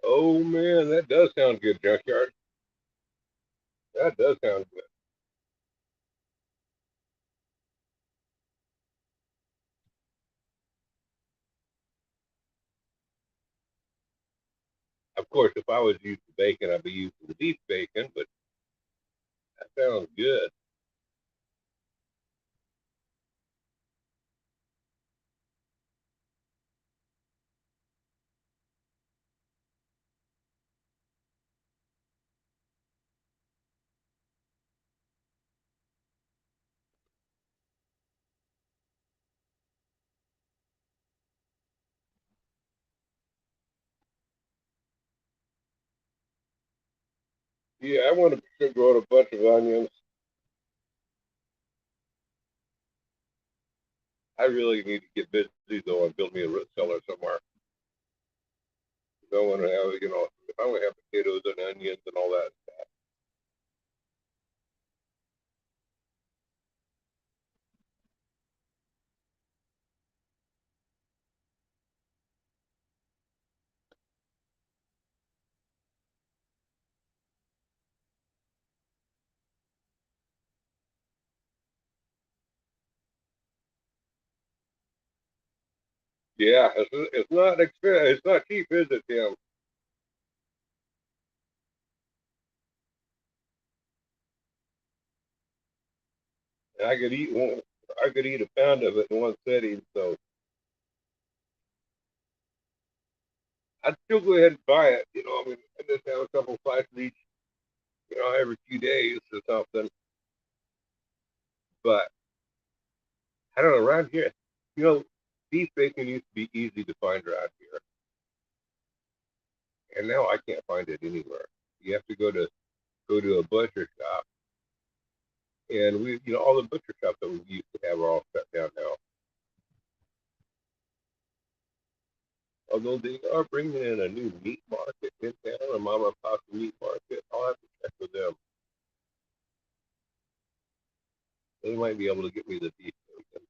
Oh man, that does sound good, junkyard. That does sound good. Of course, if I was using bacon, I'd be using the beef bacon, but that sounds good. Yeah, I want to grow a bunch of onions. I really need to get busy though and build me a root cellar somewhere. I want to have, if I want to have potatoes and onions and all that. Yeah, it's not expensive. It's not cheap, is it, Tim? I could eat one. I could eat a pound of it in one sitting. So I'd still go ahead and buy it. I mean, I just have a couple slices each, every few days or something. But I don't know. Around here, you know, beef bacon used to be easy to find around here, and now I can't find it anywhere. You have to go to a butcher shop, and all the butcher shops that we used to have are all shut down now. Although they are bringing in a new meat market in town, a mama and papa meat market. I'll have to check with them. They might be able to get me the beef bacon.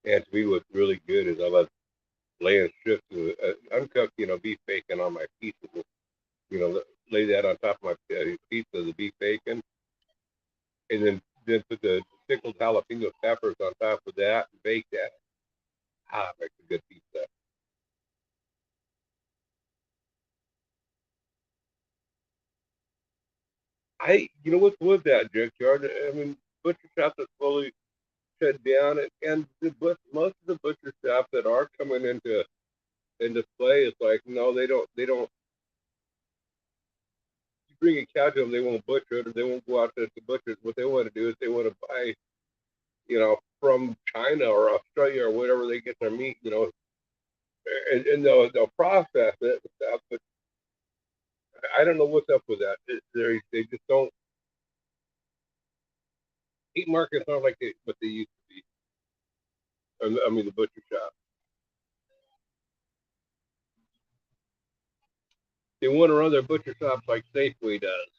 And to me, what's really good is I love laying strips of uncooked, beef bacon on my pieces. Lay that on top of my pizza, the beef bacon, and then put the pickled jalapeno peppers on top of that and bake that. Ah, makes a good pizza. What's with that, Junkyard? I mean, butcher shops are slowly shut down, and most of the butcher shops that are coming into play, it's like no, they don't. You bring a cow to them, they won't butcher it, or they won't go out to the butchers. What they want to do is they want to buy, from China or Australia or whatever they get their meat, and they'll process it and stuff. But I don't know what's up with that. They just don't. Meat markets aren't like what they used to be. I mean, the butcher shop. They want to run their butcher shops like Safeway does.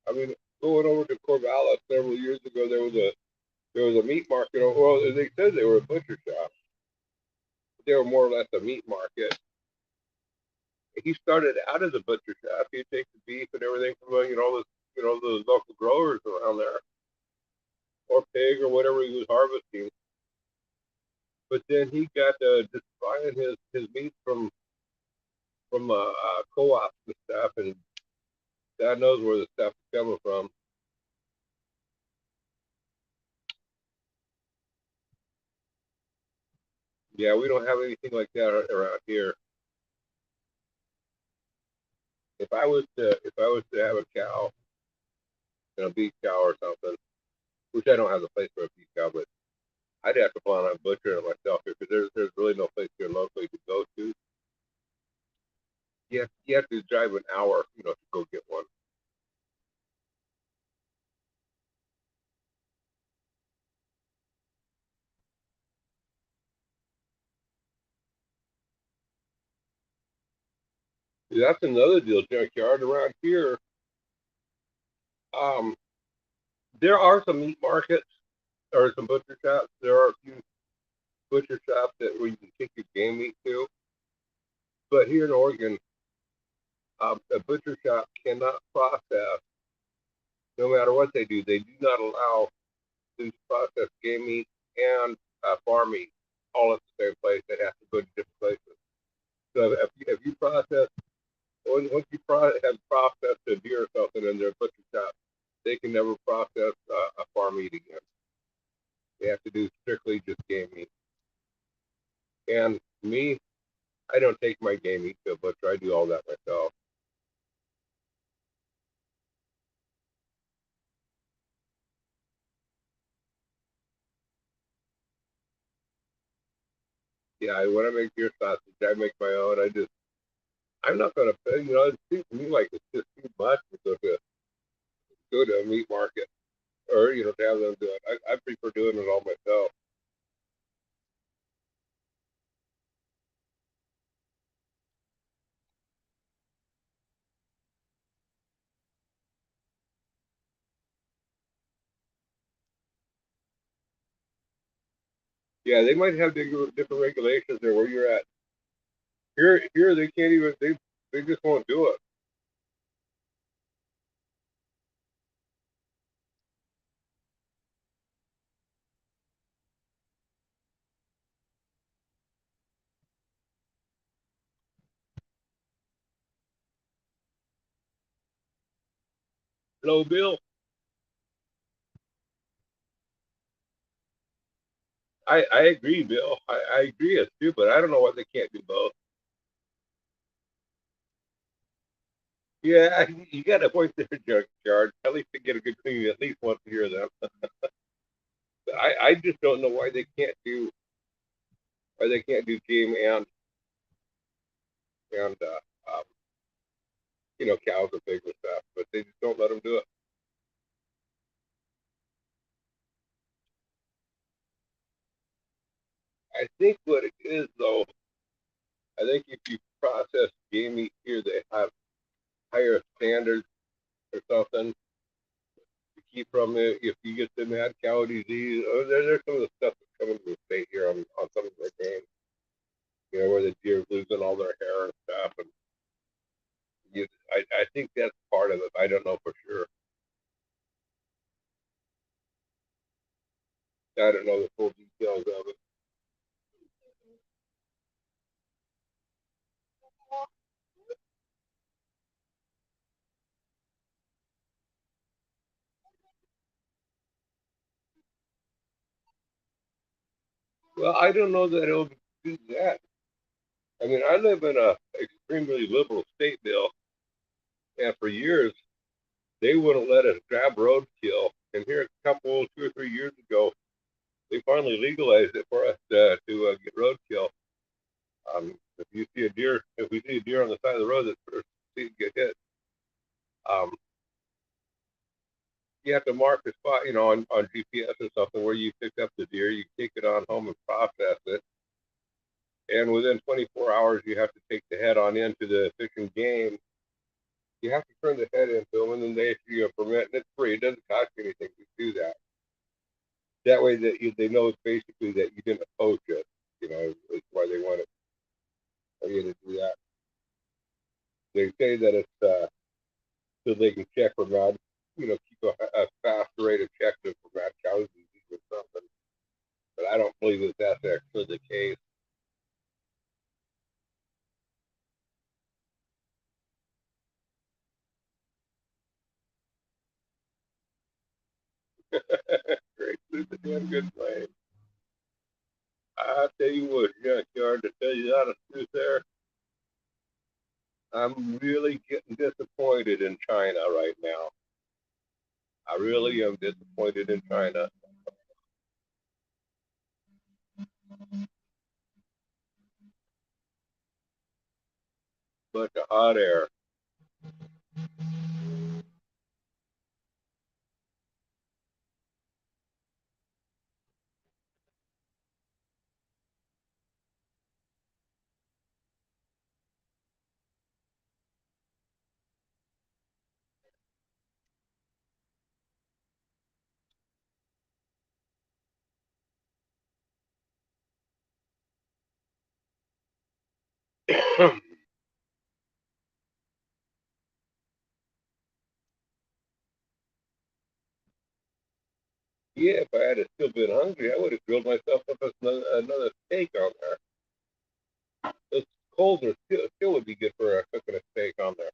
I mean, going over to Corvallis several years ago, there was a meat market. Well, they said they were a butcher shop. They were more or less a meat market. He started out as a butcher shop. He'd take the beef and everything from the local growers around there, or pig or whatever he was harvesting. But then he got just buying his meat from co-ops and stuff, and God knows where the stuff is coming from. Yeah, we don't have anything like that around here. If I was to have a cow, a beef cow or something, which I don't have the place for a beef cow, but I'd have to plan on butchering it myself here because there's really no place here locally to go to. You have to drive an hour, to go get one. That's another deal, junkyard around here. Um, there are some meat markets or some butcher shops. There are a few butcher shops where you can take your game meat to. But here in Oregon, a butcher shop cannot process, no matter what they do. They do not allow to process game meat and farm meat all at the same place. They have to go to different places. So if you process, once you have processed a deer or something in their butcher shop, they can never process a farm meat again. They have to do strictly just game meat. And me, I don't take my game meat to a butcher. I do all that myself. When I make deer sausage, I make my own. I'm not gonna pay. It seems to me like it's just too much to go to a meat market or to have them do it. I prefer doing it all myself. Yeah, they might have different regulations there where you're at. Here they can't even. They just won't do it. Hello, Bill. I agree, Bill. I agree. It's stupid. I don't know why they can't do both. Yeah, you got a point there, junkyard. At least they get a good cleaning at least once a year. Then I just don't know why they can't do. or they can't do game and cows and pigs and stuff, but they just don't let them do it. I think what it is though, I think if you process game meat here, they have higher standards or something to keep from it. If you get the mad cow disease, there's some of the stuff that's coming to the state here on some of their games, where the deer's losing all their hair and stuff. And I think that's part of it. I don't know for sure. I don't know the full details of it. Well, I don't know that it'll do that. I mean, I live in a extremely liberal state, Bill, and for years they wouldn't let us grab roadkill. And here, a couple, 2 or 3 years ago, they finally legalized it for us to get roadkill. If we see a deer on the side of the road that's first to get hit, um, you have to mark the spot, on GPS or something where you picked up the deer. You take it on home and process it, and within 24 hours, you have to take the head on into the fish and game. You have to turn the head into them, and then they issue you a permit, and it's free. It doesn't cost you anything to do that. That way, they know basically that you didn't poach it. It's why they want you to do that. They say that it's so they can check for mad, keep a fast rate of checks for mad cow disease or something. But I don't believe that that's actually the case. Great, it's a damn good plan. I tell you what, junkyard, to tell you the honest truth there, I'm really getting disappointed in China right now. I really am disappointed in China. Bunch of hot air. Yeah, if I had still been hungry, I would have grilled myself up another steak on there. It's colder still would be good for cooking a steak on there.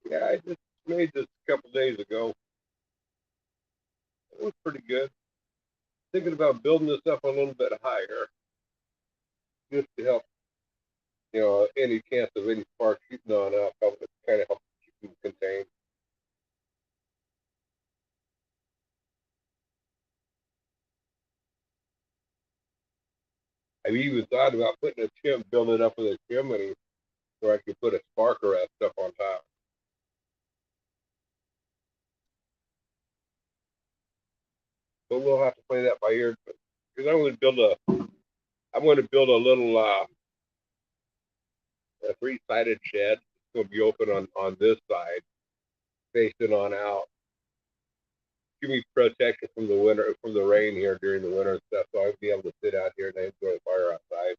Yeah, I just made this a couple days ago. It was pretty good. Thinking about building this up a little bit higher, just to help, any chance of any sparks shooting on up, help it kind of help keep them contained. I've even thought about putting building it up with a chimney where I could put a spark arrest stuff on top. But we'll have to play that by ear because I'm going to build a little a three-sided shed. It's going to be open on this side, facing on out. give me protection from the winter, from the rain here during the winter and stuff. So I'll be able to sit out here and enjoy the fire outside,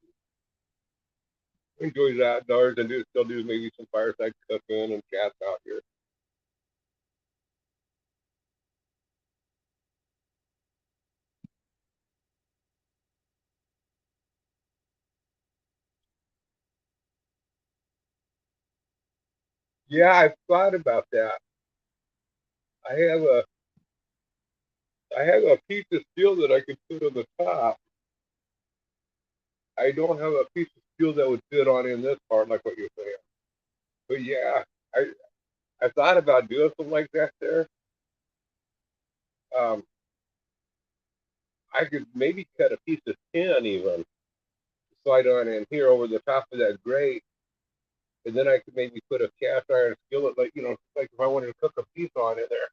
enjoy the outdoors, and still do maybe some fireside cooking and chats out here. Yeah, I've thought about that. I have a I have a piece of steel that I could put on the top. I don't have a piece of steel that would fit on in this part like what you're saying. But yeah, I I thought about doing something like that there. Um, I could maybe cut a piece of tin even slide on in here over the top of that grate, and then I could maybe put a cast iron skillet, like like if I wanted to cook a pizza on it there.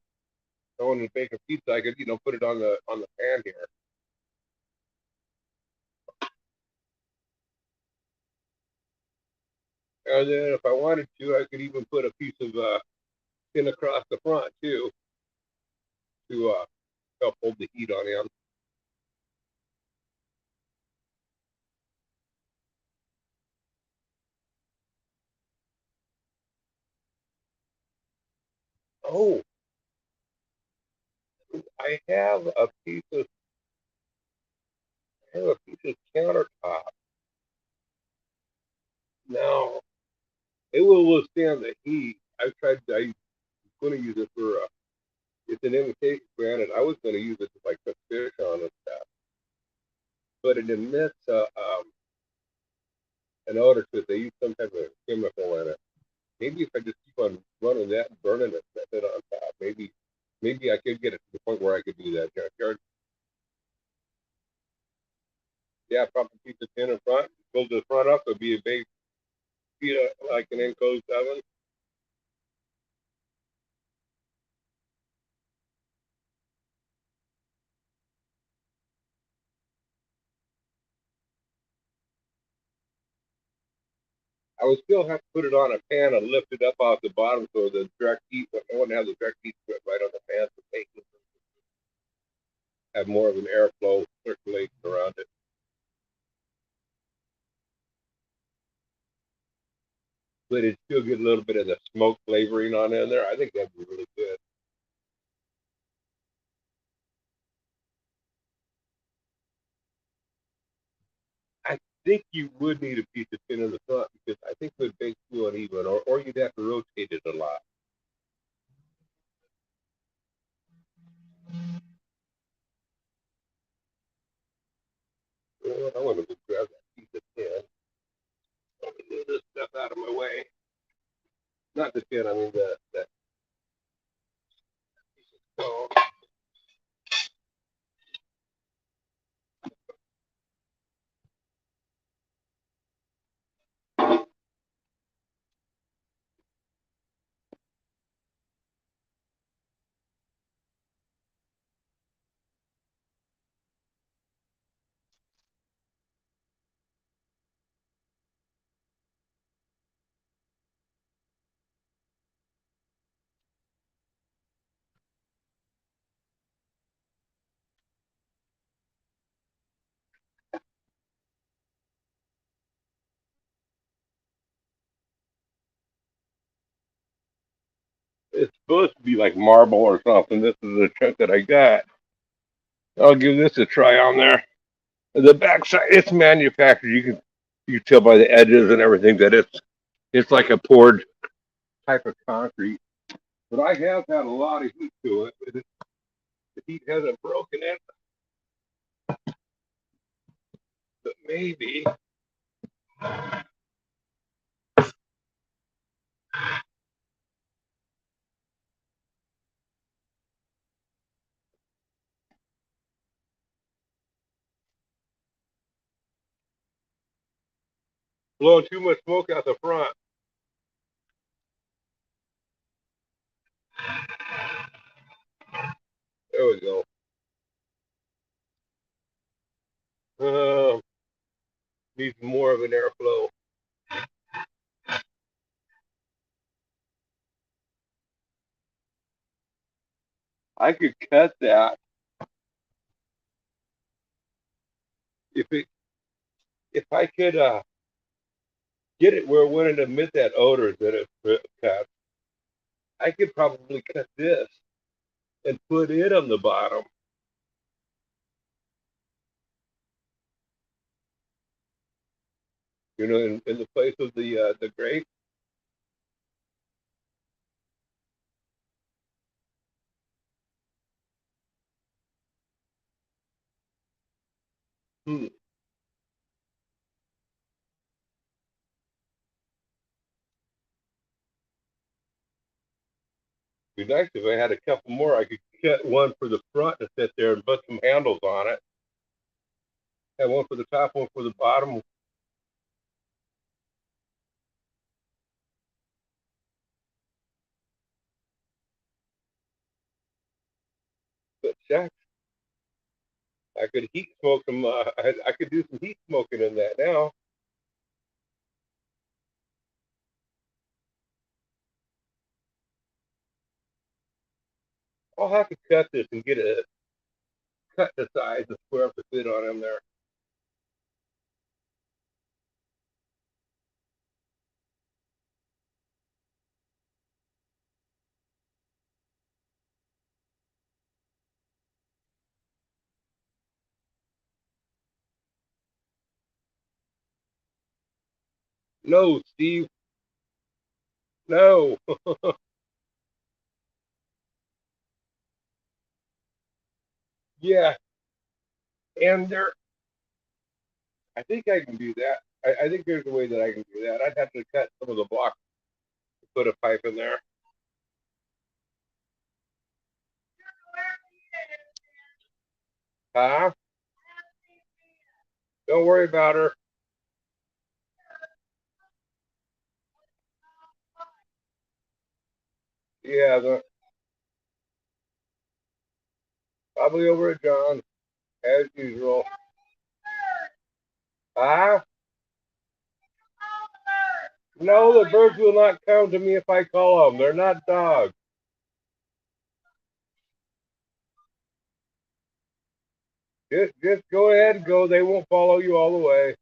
If I wanted to bake a pizza, I could put it on the pan here, and then if I wanted to, I could even put a piece of tin across the front too to help hold the heat on in. Oh, I have a piece of I have a piece of countertop. Now it will withstand the heat. I'm going to use it for it's an imitation granite. I was going to use it to like cook fish on and stuff, but it emits an odor to it. They use some type of chemical in it. Maybe if I just keep on running that and burning it, set it on top, maybe I could get it to the point where I could do that. Junkyard. Yeah, pop a piece of tin in front, build the front up. It'd be a big, like an enclosed oven. I would still have to put it on a pan and lift it up off the bottom so the direct heat, I wouldn't have the direct heat right on the pan to make it have more of an airflow circulation around it. But it still get a little bit of the smoke flavoring on in there. I think that'd be really good. I think you would need a piece of tin in the front because I think it would bake too uneven, or you'd have to rotate it a lot. I want to grab that piece of tin. Let me move this stuff out of my way. Not the tin, I mean the stone. It's supposed to be like marble or something. This is the chunk that I got. I'll give this a try on there. The backside, it's manufactured. You can tell by the edges and everything that it's like a poured type of concrete. But I have had a lot of heat to it. The heat hasn't broken it, but maybe blowing too much smoke out the front. There we go. Uh, Needs more of an airflow. I could cut that if it if I could get it where it wouldn't emit that odor that it cuts. I could probably cut this and put it on the bottom. You know, in the place of the grate. Hmm. Be nice if I had a couple more. I could cut one for the front to sit there and put some handles on it. Have one for the top, one for the bottom. But shucks, I could heat smoke them. I could do some heat smoking in that now. I'll have to cut this and get a cut the size of square to fit on in there. No, Steve, no. Yeah, and there, I think I can do that. I think there's a way that I can do that. I'd have to cut some of the blocks to put a pipe in there. Huh? Don't worry about her. Yeah, probably over at John's as usual. Huh? No, the birds will not come to me if I call them. They're not dogs. Just go ahead and go. They won't follow you all the way.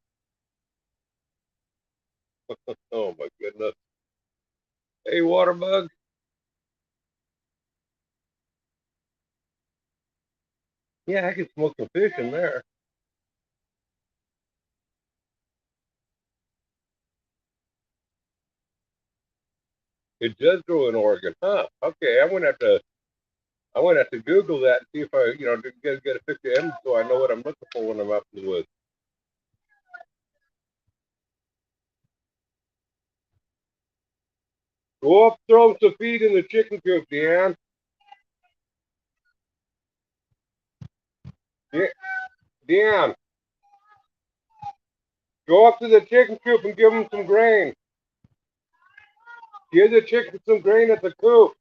Oh my goodness. Hey, water bug. Yeah, I can smoke some fish in there. It does grow in Oregon, huh? Okay, I'm gonna have to Google that and see if I, get a picture of them so I know what I'm looking for when I'm out in the woods. Go up, throw some feed in the chicken coop, Deanne. De- Deanne, go up to the chicken coop and give them some grain. Give the chicken some grain at the coop.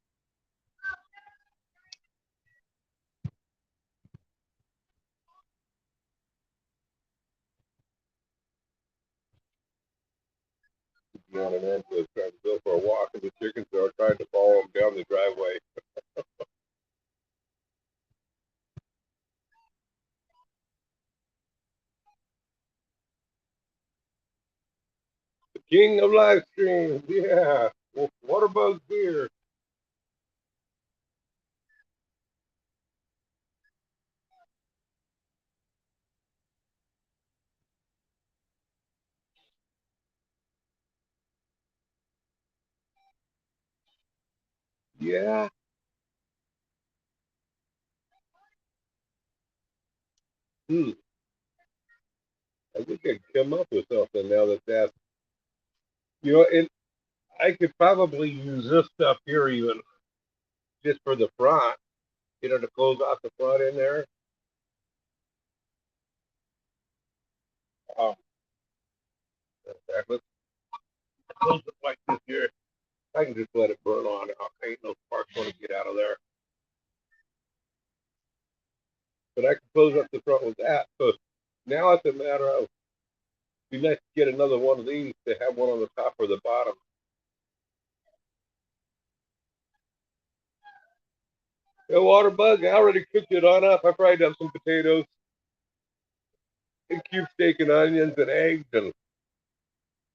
Deanne and Angela trying to go for a walk, and the chickens are trying to follow them down the driveway. The king of live streams, yeah. Waterbug beer. Yeah. Hmm. I think I could come up with something now that and I could probably use this stuff here even just for the front, to close off the front in there. Um, let's close it like this here. I can just let it burn on out. Ain't no sparks going to get out of there. But I can close up the front with that. So now it's a matter of, it'd be nice to get another one of these to have one on the top or the bottom. The water bug, I already cooked it on up. I fried up some potatoes and cube steak and onions and eggs and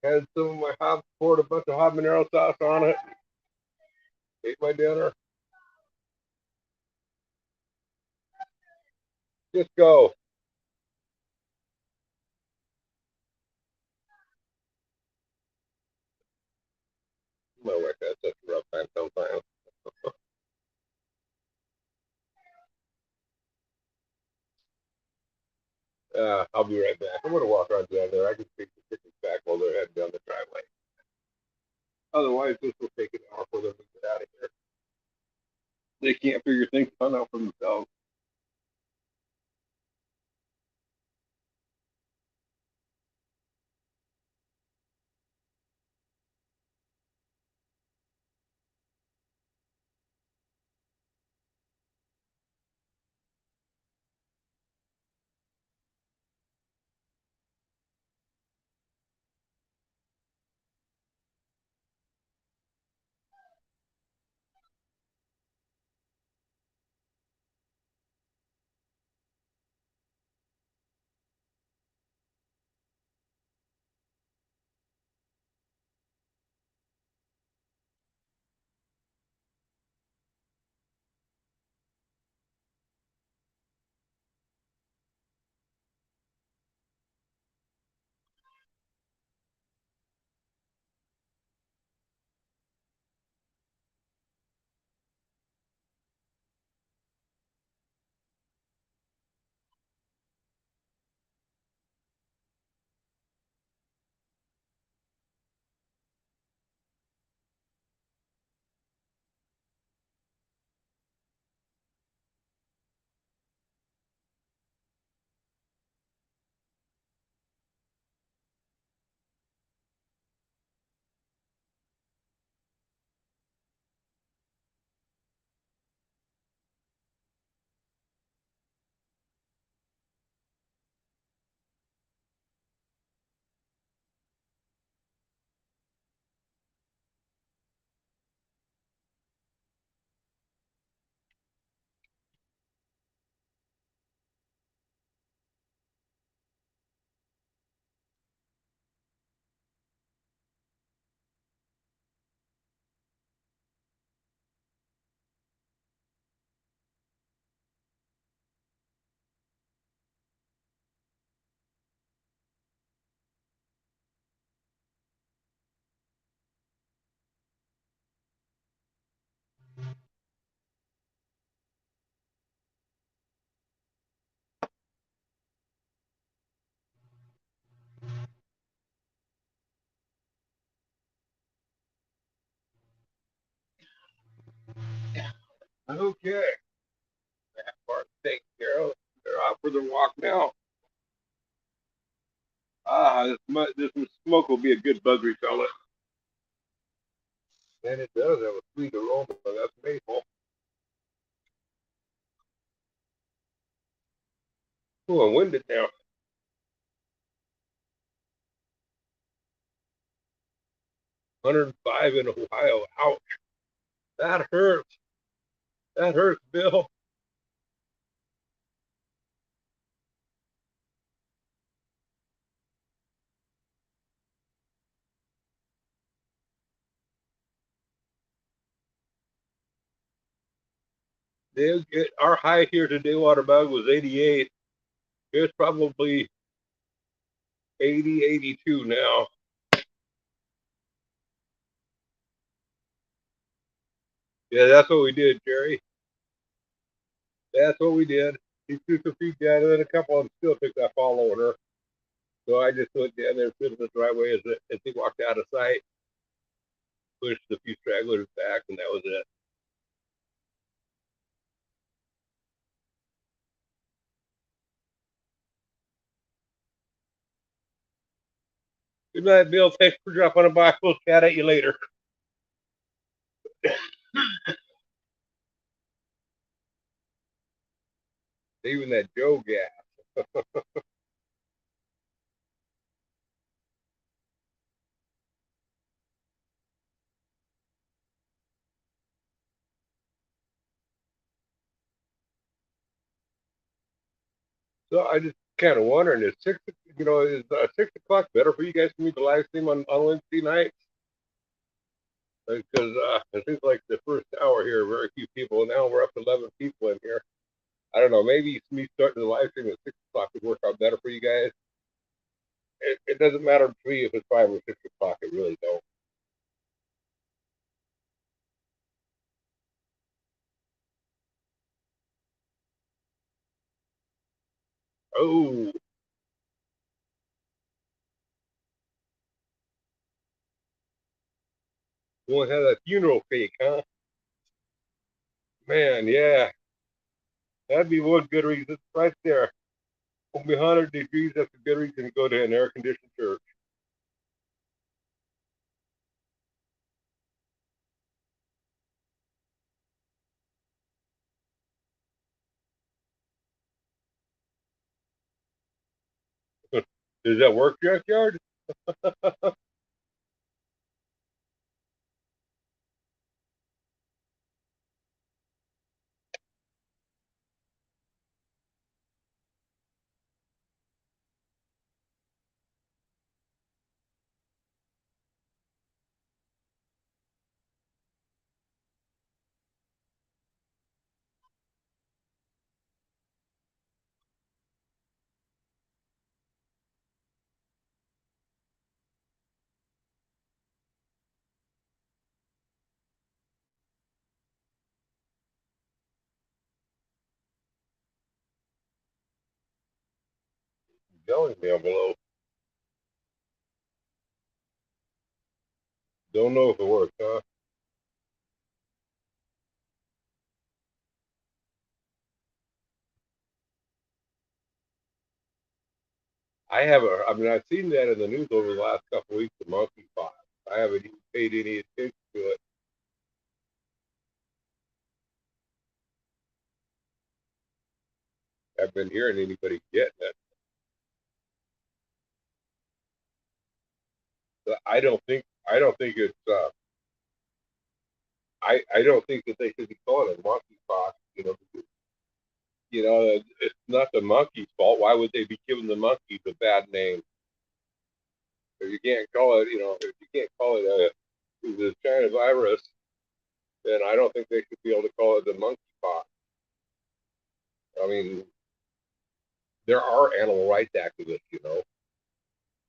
had some of my poured a bunch of habanero sauce on it. Ate my dinner. Just go. My wife has such a rough time sometimes. I'll be right back. I'm gonna walk around down there. I can take the chickens back while they're heading down the driveway. Otherwise, this will take an hour for them to get out of here. They can't figure things out for themselves. Okay, that part's taken care of. They're out for their walk now. This smoke will be a good bug repellent. And it does have a sweet aroma. That's maple. Oh, I'm winded now. 105 in Ohio. Ouch. That hurts. That hurts, Bill. Our high here today, Waterbug, was 88. It's probably 80, 82 now. Yeah, that's what we did, Jerry. That's what we did. He threw some feet down, and then a couple of them still took that fall on her. So I just went down there, stood in the driveway as he walked out of sight, pushed a few stragglers back, and that was it. Good night, Bill. Thanks for dropping by. We'll chat at you later. Even that Joe guy. So I just kind of wondering, is is 6 o'clock better for you guys to meet the live stream on Wednesday nights? Because it seems like the first hour here, very few people. Now we're up to 11 people in here. I don't know. Maybe me starting the live stream at 6 o'clock would work out better for you guys. It doesn't matter to me if it's 5 or 6 o'clock. It really don't. Oh, you want to have that funeral cake, huh? Man, yeah, that'd be one good reason right there. It'll be 100 degrees. That's a good reason to go to an air conditioned church. Does that work, junkyard? Yelling down below. Don't know if it works, huh? I mean, I've seen that in the news over the last couple of weeks, the monkeypox. I haven't even paid any attention to it. I've been hearing anybody getting it. But I don't think it's, I don't think that they should be calling it monkeypox. It's not the monkey's fault. Why would they be giving the monkeys a bad name? If you can't call it, if you can't call it the China virus, then I don't think they should be able to call it the monkeypox. I mean, there are animal rights activists, that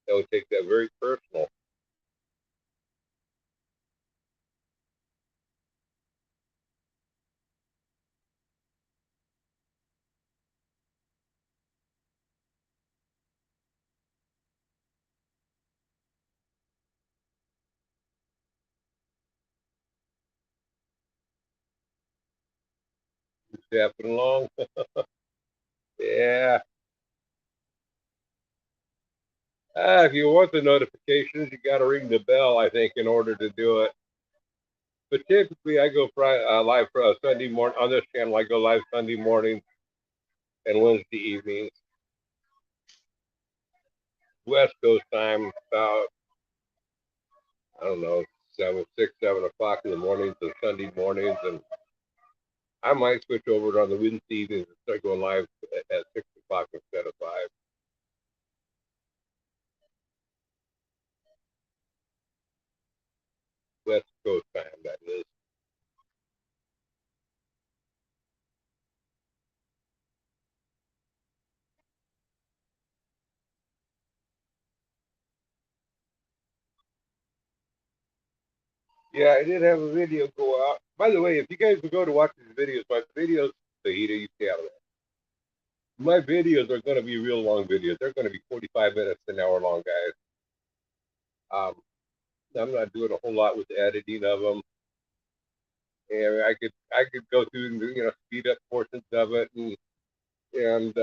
would take that very personal. Happening along. Yeah. If you want the notifications, you got to ring the bell, I think, in order to do it. But typically, I go live for Sunday morning on this channel. I go live Sunday mornings and Wednesday evenings, West Coast time, about I don't know 7 o'clock in the mornings and Sunday mornings, and I might switch over on the Wednesday evenings and start going live at 6 o'clock instead of 5. West Coast time, that is. Yeah, I did have a video go out. By the way, if you guys would go to watch these videos, my videos, the heat of you, my videos are going to be real long videos. They're going to be 45 minutes to an hour long, guys. Um, I'm not doing a whole lot with the editing of them, and I could go through and speed up portions of it and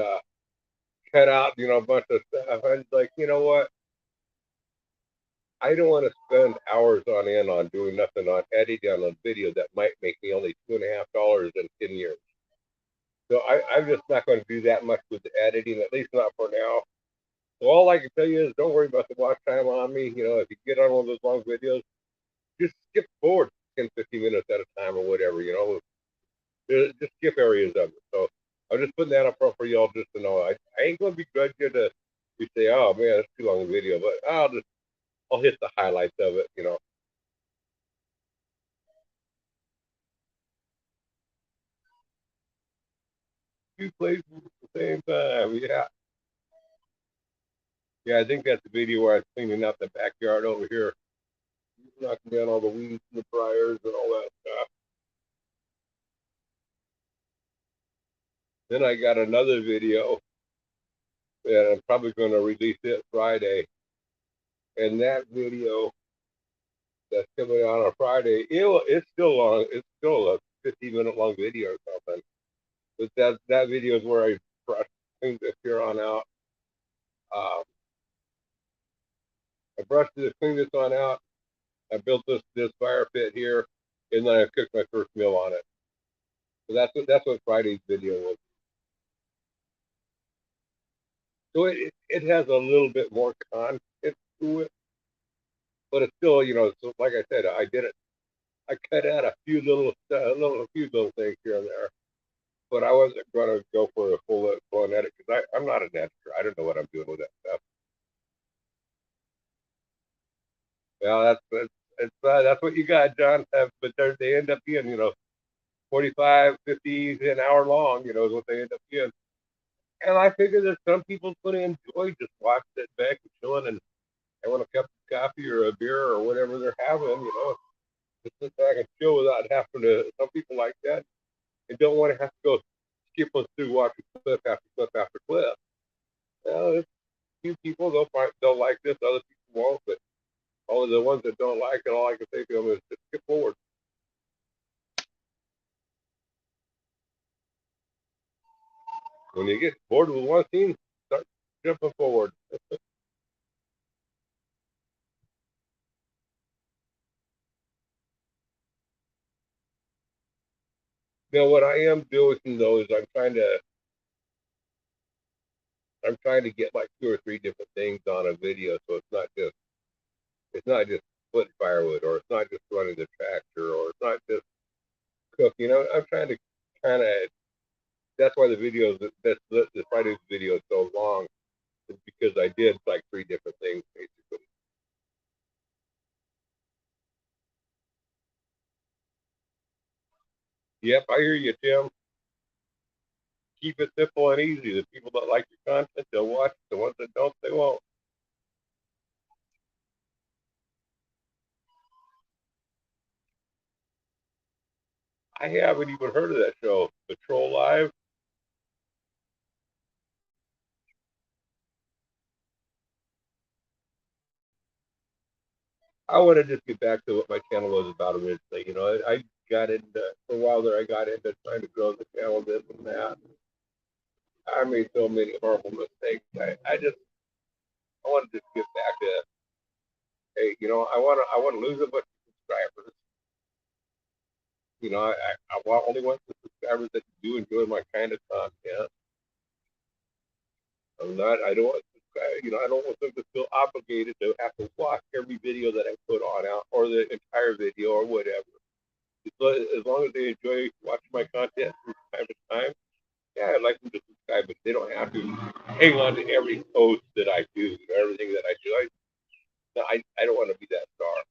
cut out a bunch of stuff. I'm like, you know what? I don't want to spend hours on end on doing nothing on editing on a video that might make me only $2.50 in 10 years. So I'm just not going to do that much with the editing, at least not for now. So all I can tell you is don't worry about the watch time on me. If you get on one of those long videos, just skip forward 10, 15 minutes at a time or whatever. Just skip areas of it. So I'm just putting that up front for y'all just to know. I ain't gonna begrudge you to you say, oh man, that's too long a video, but I'll hit the highlights of it. Two places at the same time. Yeah, yeah. I think that's the video where I was cleaning out the backyard over here, knocking down all the weeds and the briars and all that stuff. Then I got another video that I'm probably going to release it Friday, and that video that's coming out on Friday, it's still long. It's still a 15-minute long video or something. But that video is where I brushed things this here on out. Um, I brushed this, cleaned this on out. I built this fire pit here, and then I cooked my first meal on it. So that's what Friday's video was. So it has a little bit more content to it, but it's still So like I said, I did it. I cut out a few little things here and there, but I wasn't going to go for a full edit because I'm not an editor. I don't know what I'm doing with that stuff. Well, that's what you got, John. But they end up being 45, 50 an hour long. Is what they end up being. And I figure that some people's going to enjoy just watching it back and chilling and having a cup of coffee or a beer or whatever they're having. Just sit back and chill without having to. Some people like that and don't want to have to go skipping through watching clip after clip after clip. Well, there's a few people they'll like this, other people won't. But all of the ones that don't like it, all I can say to them is just skip forward. When you get bored with one scene, start jumping forward. What I am doing though is I'm trying to get like two or three different things on a video, so it's not just putting firewood, or it's not just running the tractor, or it's not just cooking. I'm trying to kind of. That's why the videos the Friday's video is so long, is because I did like three different things basically. Yep, I hear you, Tim. Keep it simple and easy. The people that like your content, they'll watch. The ones that don't, they won't. I haven't even heard of that show, Patrol Live. I want to just get back to what my channel was about originally. I got into for a while there. I got into trying to grow the channel, this and that. I made so many horrible mistakes. I want to just get back to, hey, I want to lose a bunch of subscribers. I only want the subscribers that do enjoy my kind of content. I'm not. I don't want I don't want them to feel obligated to have to watch every video that I put on out or the entire video or whatever. As long as they enjoy watching my content from time to time, yeah, I'd like them to subscribe, but they don't have to hang on to every post that I do, everything that I do. No, I don't want to be that star.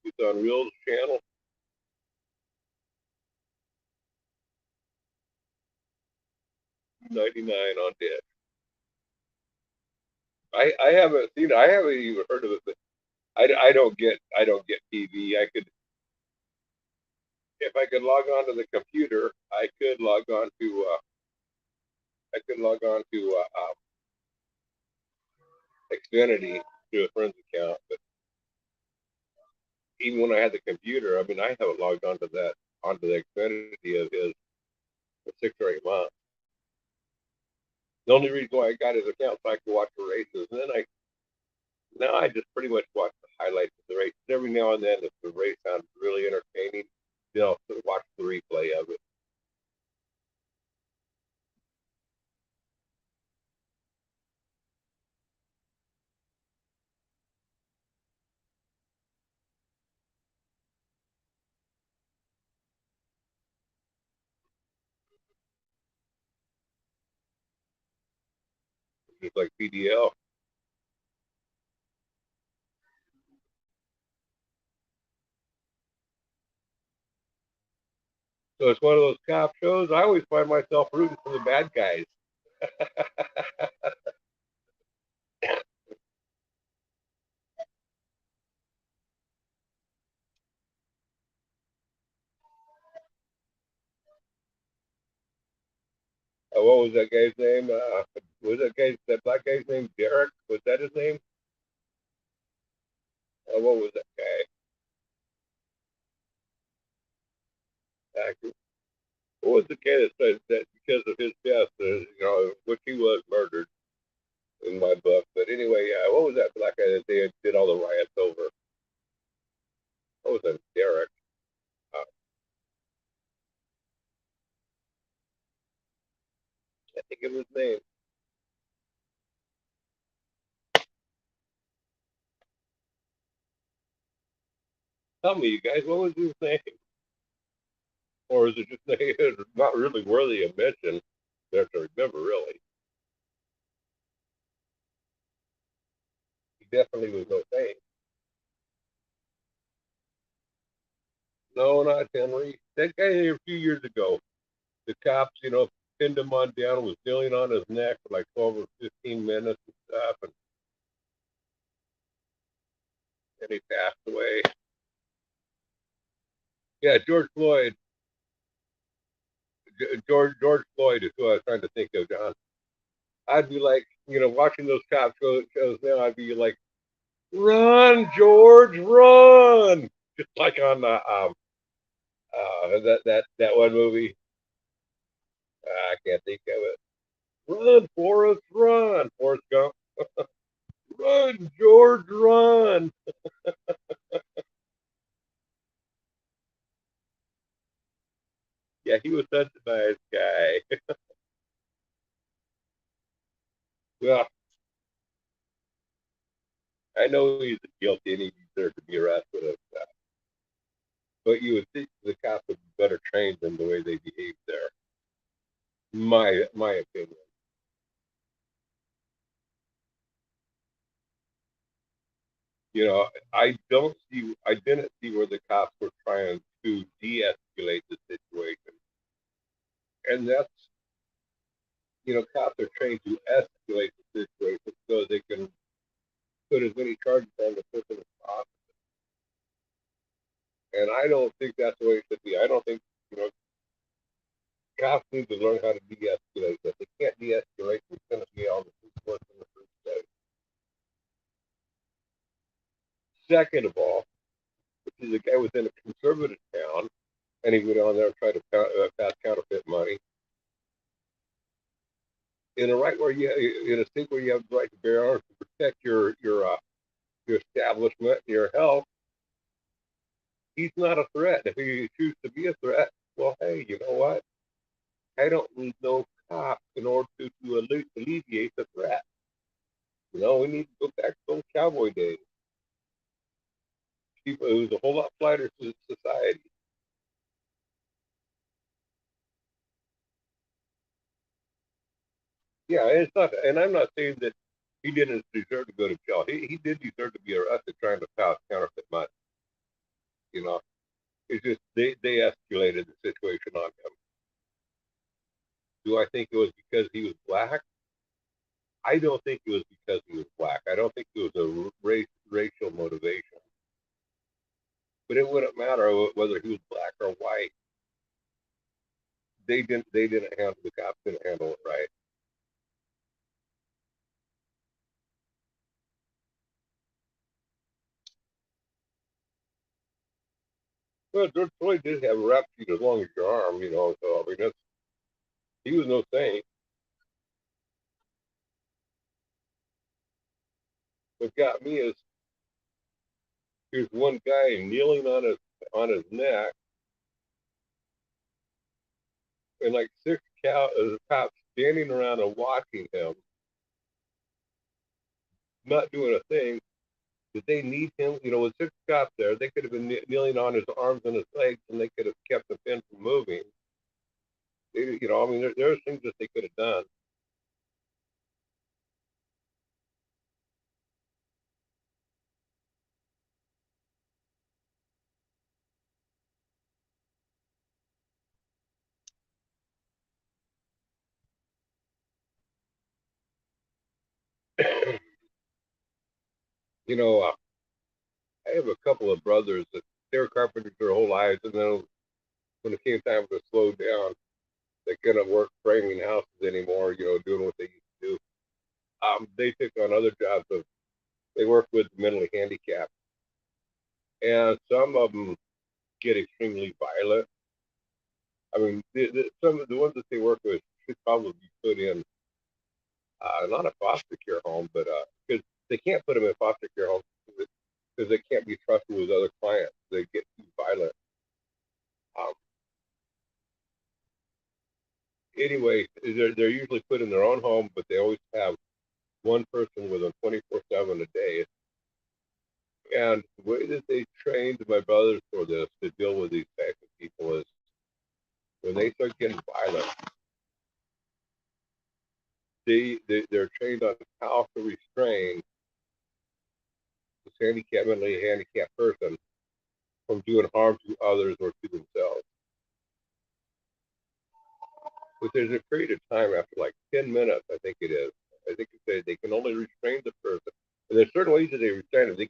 It's on Real's channel, 99 on dead. I haven't seen it. I haven't even heard of it, but I don't get TV. If I could log on to the computer, I could log on to Xfinity through a friend's account. But even when I had the computer, I mean, I haven't logged onto the Xfinity of his for 6 or 8 months. The only reason why I got his account so I could watch the races, and then I now I just pretty much watch the highlights of the races. Every now and then, if the race sounds really entertaining, I'll watch the replay of it. just like PDL. So it's one of those cop shows. I always find myself rooting for the bad guys. What was that guy's name? Was that black guy's name Derek? Was that his name? What was that guy? What was the guy that said that because of his death, which he was murdered in my book. But anyway, what was that black guy that they did all the riots over? What was that? Derek. Uh, I think it was his name. Tell me, you guys, what was his name? Or is it just not really worthy of mention? There to remember, really. He definitely was no saint. No, not Henry. That guy here a few years ago, the cops, pinned him on down, was kneeling on his neck for like 12 or 15 minutes and stuff, and he passed away. Yeah, George Floyd. George Floyd is who I was trying to think of, John. I'd be like, watching those cop shows now, I'd be like, run, George, run! Just like on that one movie. I can't think of it. Run, Forrest Gump, run, George, run. Yeah, he was such a nice guy. Well, I know he's guilty and he deserved to be arrested and stuff, but you would think the cops would be better trained than the way they behaved there. My opinion. I didn't see where the cops were trying to de-escalate the situation, and that's cops are trained to escalate the situation so they can put as many charges on the person as possible. And I don't think that's the way it should be. I don't think you know cops need to learn how to de-escalate. If they can't de-escalate, it's going to be all the police work in the first place. Second of all, if the guy was in a conservative town and he went on there and tried to pass counterfeit money, in a right where you in a state where you have the right to bear arms to protect your establishment, your health, he's not a threat. If you choose to be a threat, well, hey, you know what? I don't need no cop in order to alleviate the threat. We need to go back to those cowboy days. People, it was a whole lot lighter society. Yeah, and it's not, and I'm not saying that he didn't deserve to go to jail. He did deserve to be arrested trying to pass counterfeit money. You know, it's just they escalated the situation on him. Do I think it was because he was black? I don't think it was because he was black. I don't think it was a racial motivation. But it wouldn't matter whether he was black or white. They didn't handle the cops didn't handle it right. Well, George Floyd did have a rap sheet as long as your arm, So I mean, he was no saint. What got me is here's one guy kneeling on his neck, and like six cops standing around and watching him, not doing a thing. Did they need him? With six cops there, they could have been kneeling on his arms and his legs, and they could have kept the pin from moving. I mean, there's things that they could have done. You know, I have a couple of brothers that they were carpenters their whole lives, and then when it came time to slow down, they couldn't work framing houses anymore. Doing what they used to do. They took on other jobs. They work with mentally handicapped, and some of them get extremely violent. I mean, some of the ones that they work with should probably be put in not a foster care home, but because they can't put them in foster care homes because they can't be trusted with other clients. They get too violent. Um, anyway, they're usually put in their own home, but they always have one person with them 24/7 a day. And the way that they trained my brothers for this to deal with these types of people is when they start getting violent, they're trained on how to restrain this mentally handicapped person from doing harm to others or to themselves. But there's a period of time after like 10 minutes, I think it is. I think they can only restrain the person. And there's certain ways that they restrain him. They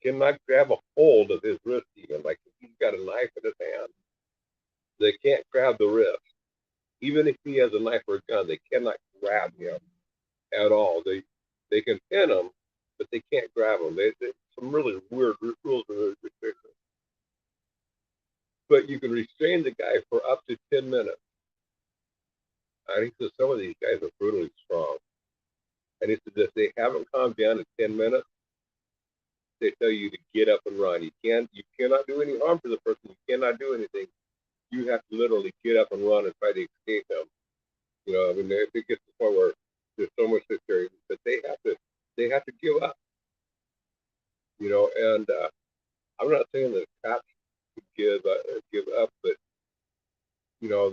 cannot grab a hold of his wrist even. Like if he's got a knife in his hand, they can't grab the wrist. Even if he has a knife or a gun, they cannot grab him at all. They can pin him, but they can't grab him. They some really weird rules and restrictions. But you can restrain the guy for up to 10 minutes. I think that some of these guys are brutally strong. And it's if they haven't calmed down in 10 minutes, they tell you to get up and run. You cannot do any harm to the person. You cannot do anything. You have to literally get up and run and try to escape them. I mean, if it gets to the point where there's so much hysteria that they have to give up. And I'm not saying that cops should give up, but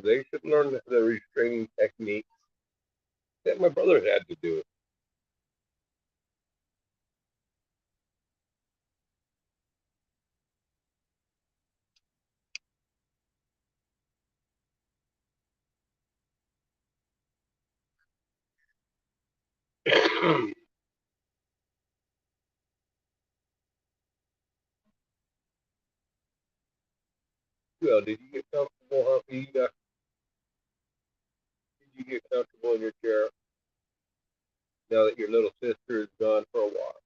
they should learn the restraining techniques that my brother had to do. Well, did you get comfortable, Humpy? Did you get comfortable in your chair now that your little sister is gone for a walk?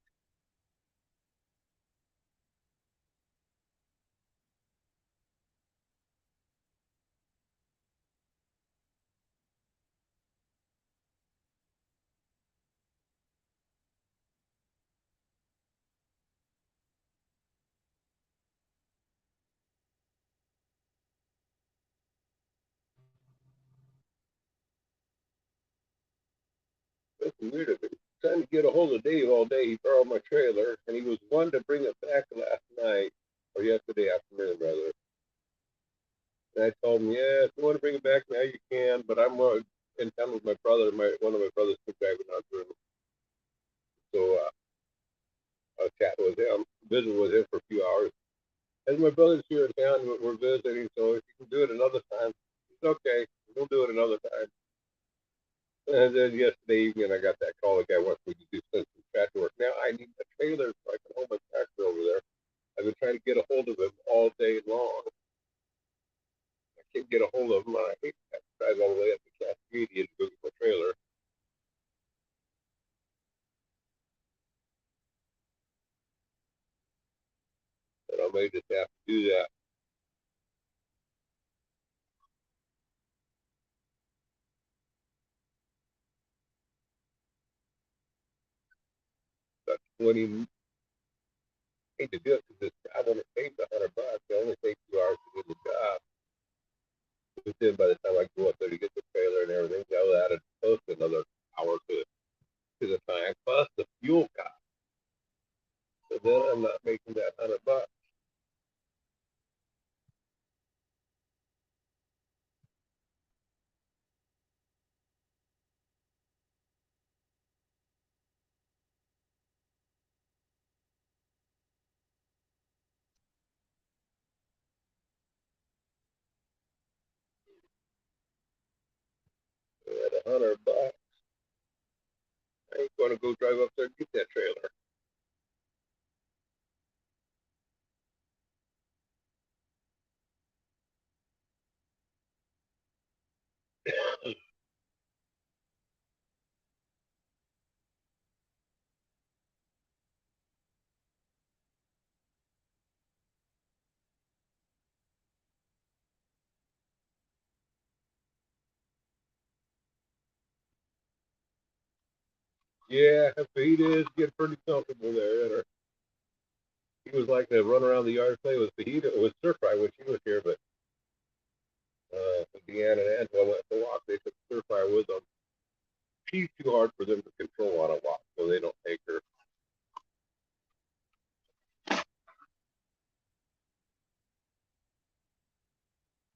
That's weird of it. Trying to get a hold of Dave all day. He borrowed my trailer, and he was one to bring it back last night or yesterday afternoon, rather. And I told him, yeah, if you want to bring it back now, you can. But I'm in town with my brother. One of my brothers took driving on through. So I was chatting with him, visiting with him for a few hours. As my brother's here in town, we're visiting. So if you can do it another time, it's okay. We'll do it another time. And then yesterday evening, I got that call. The guy wants me to do some tractor work. Now I need a trailer so I can hold my tractor over there. I've been trying to get a hold of him all day long. I can't get a hold of him. I hate to have to drive all the way up to Cascadia to go get my trailer. And I may just have to do that. About 20. I hate to do it because this job only pays $100. It only takes 2 hours to do the job. But then by the time I go up there to get the trailer and everything, I'll add close to another hour to the time plus the fuel cost. So then I'm not making that $100. At $100, I ain't going to go drive up there and get that trailer. Yeah, Fajita is getting pretty comfortable there. And he was like to run around the yard play with Fajita. It was stir fry when she was here, but Deanna and Angela went for a walk. They took stir fry with them. She's too hard for them to control on a walk, so they don't take her.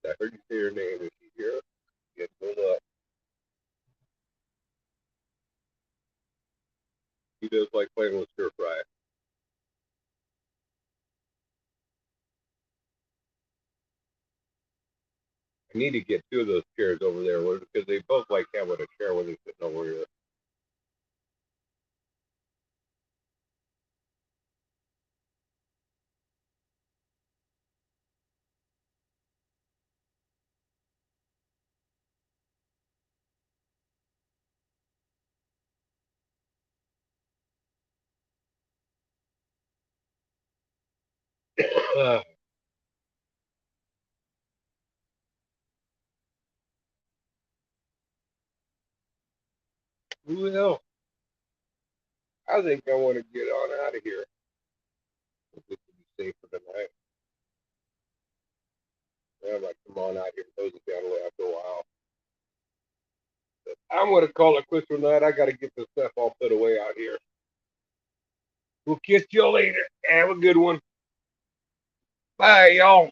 I heard you say her name. Is she here? Get pulled up. He does like playing with stir fry. I need to get two of those chairs over there because they both like having a chair when they're sitting over here. Well, I think I want to get on out of here. Just to be safe for tonight. Yeah, I'm like, come on out here, close it down after a while. But I'm gonna call it quits for tonight. I got to get this stuff all put away out here. We'll catch you later. Have a good one. Bye, y'all.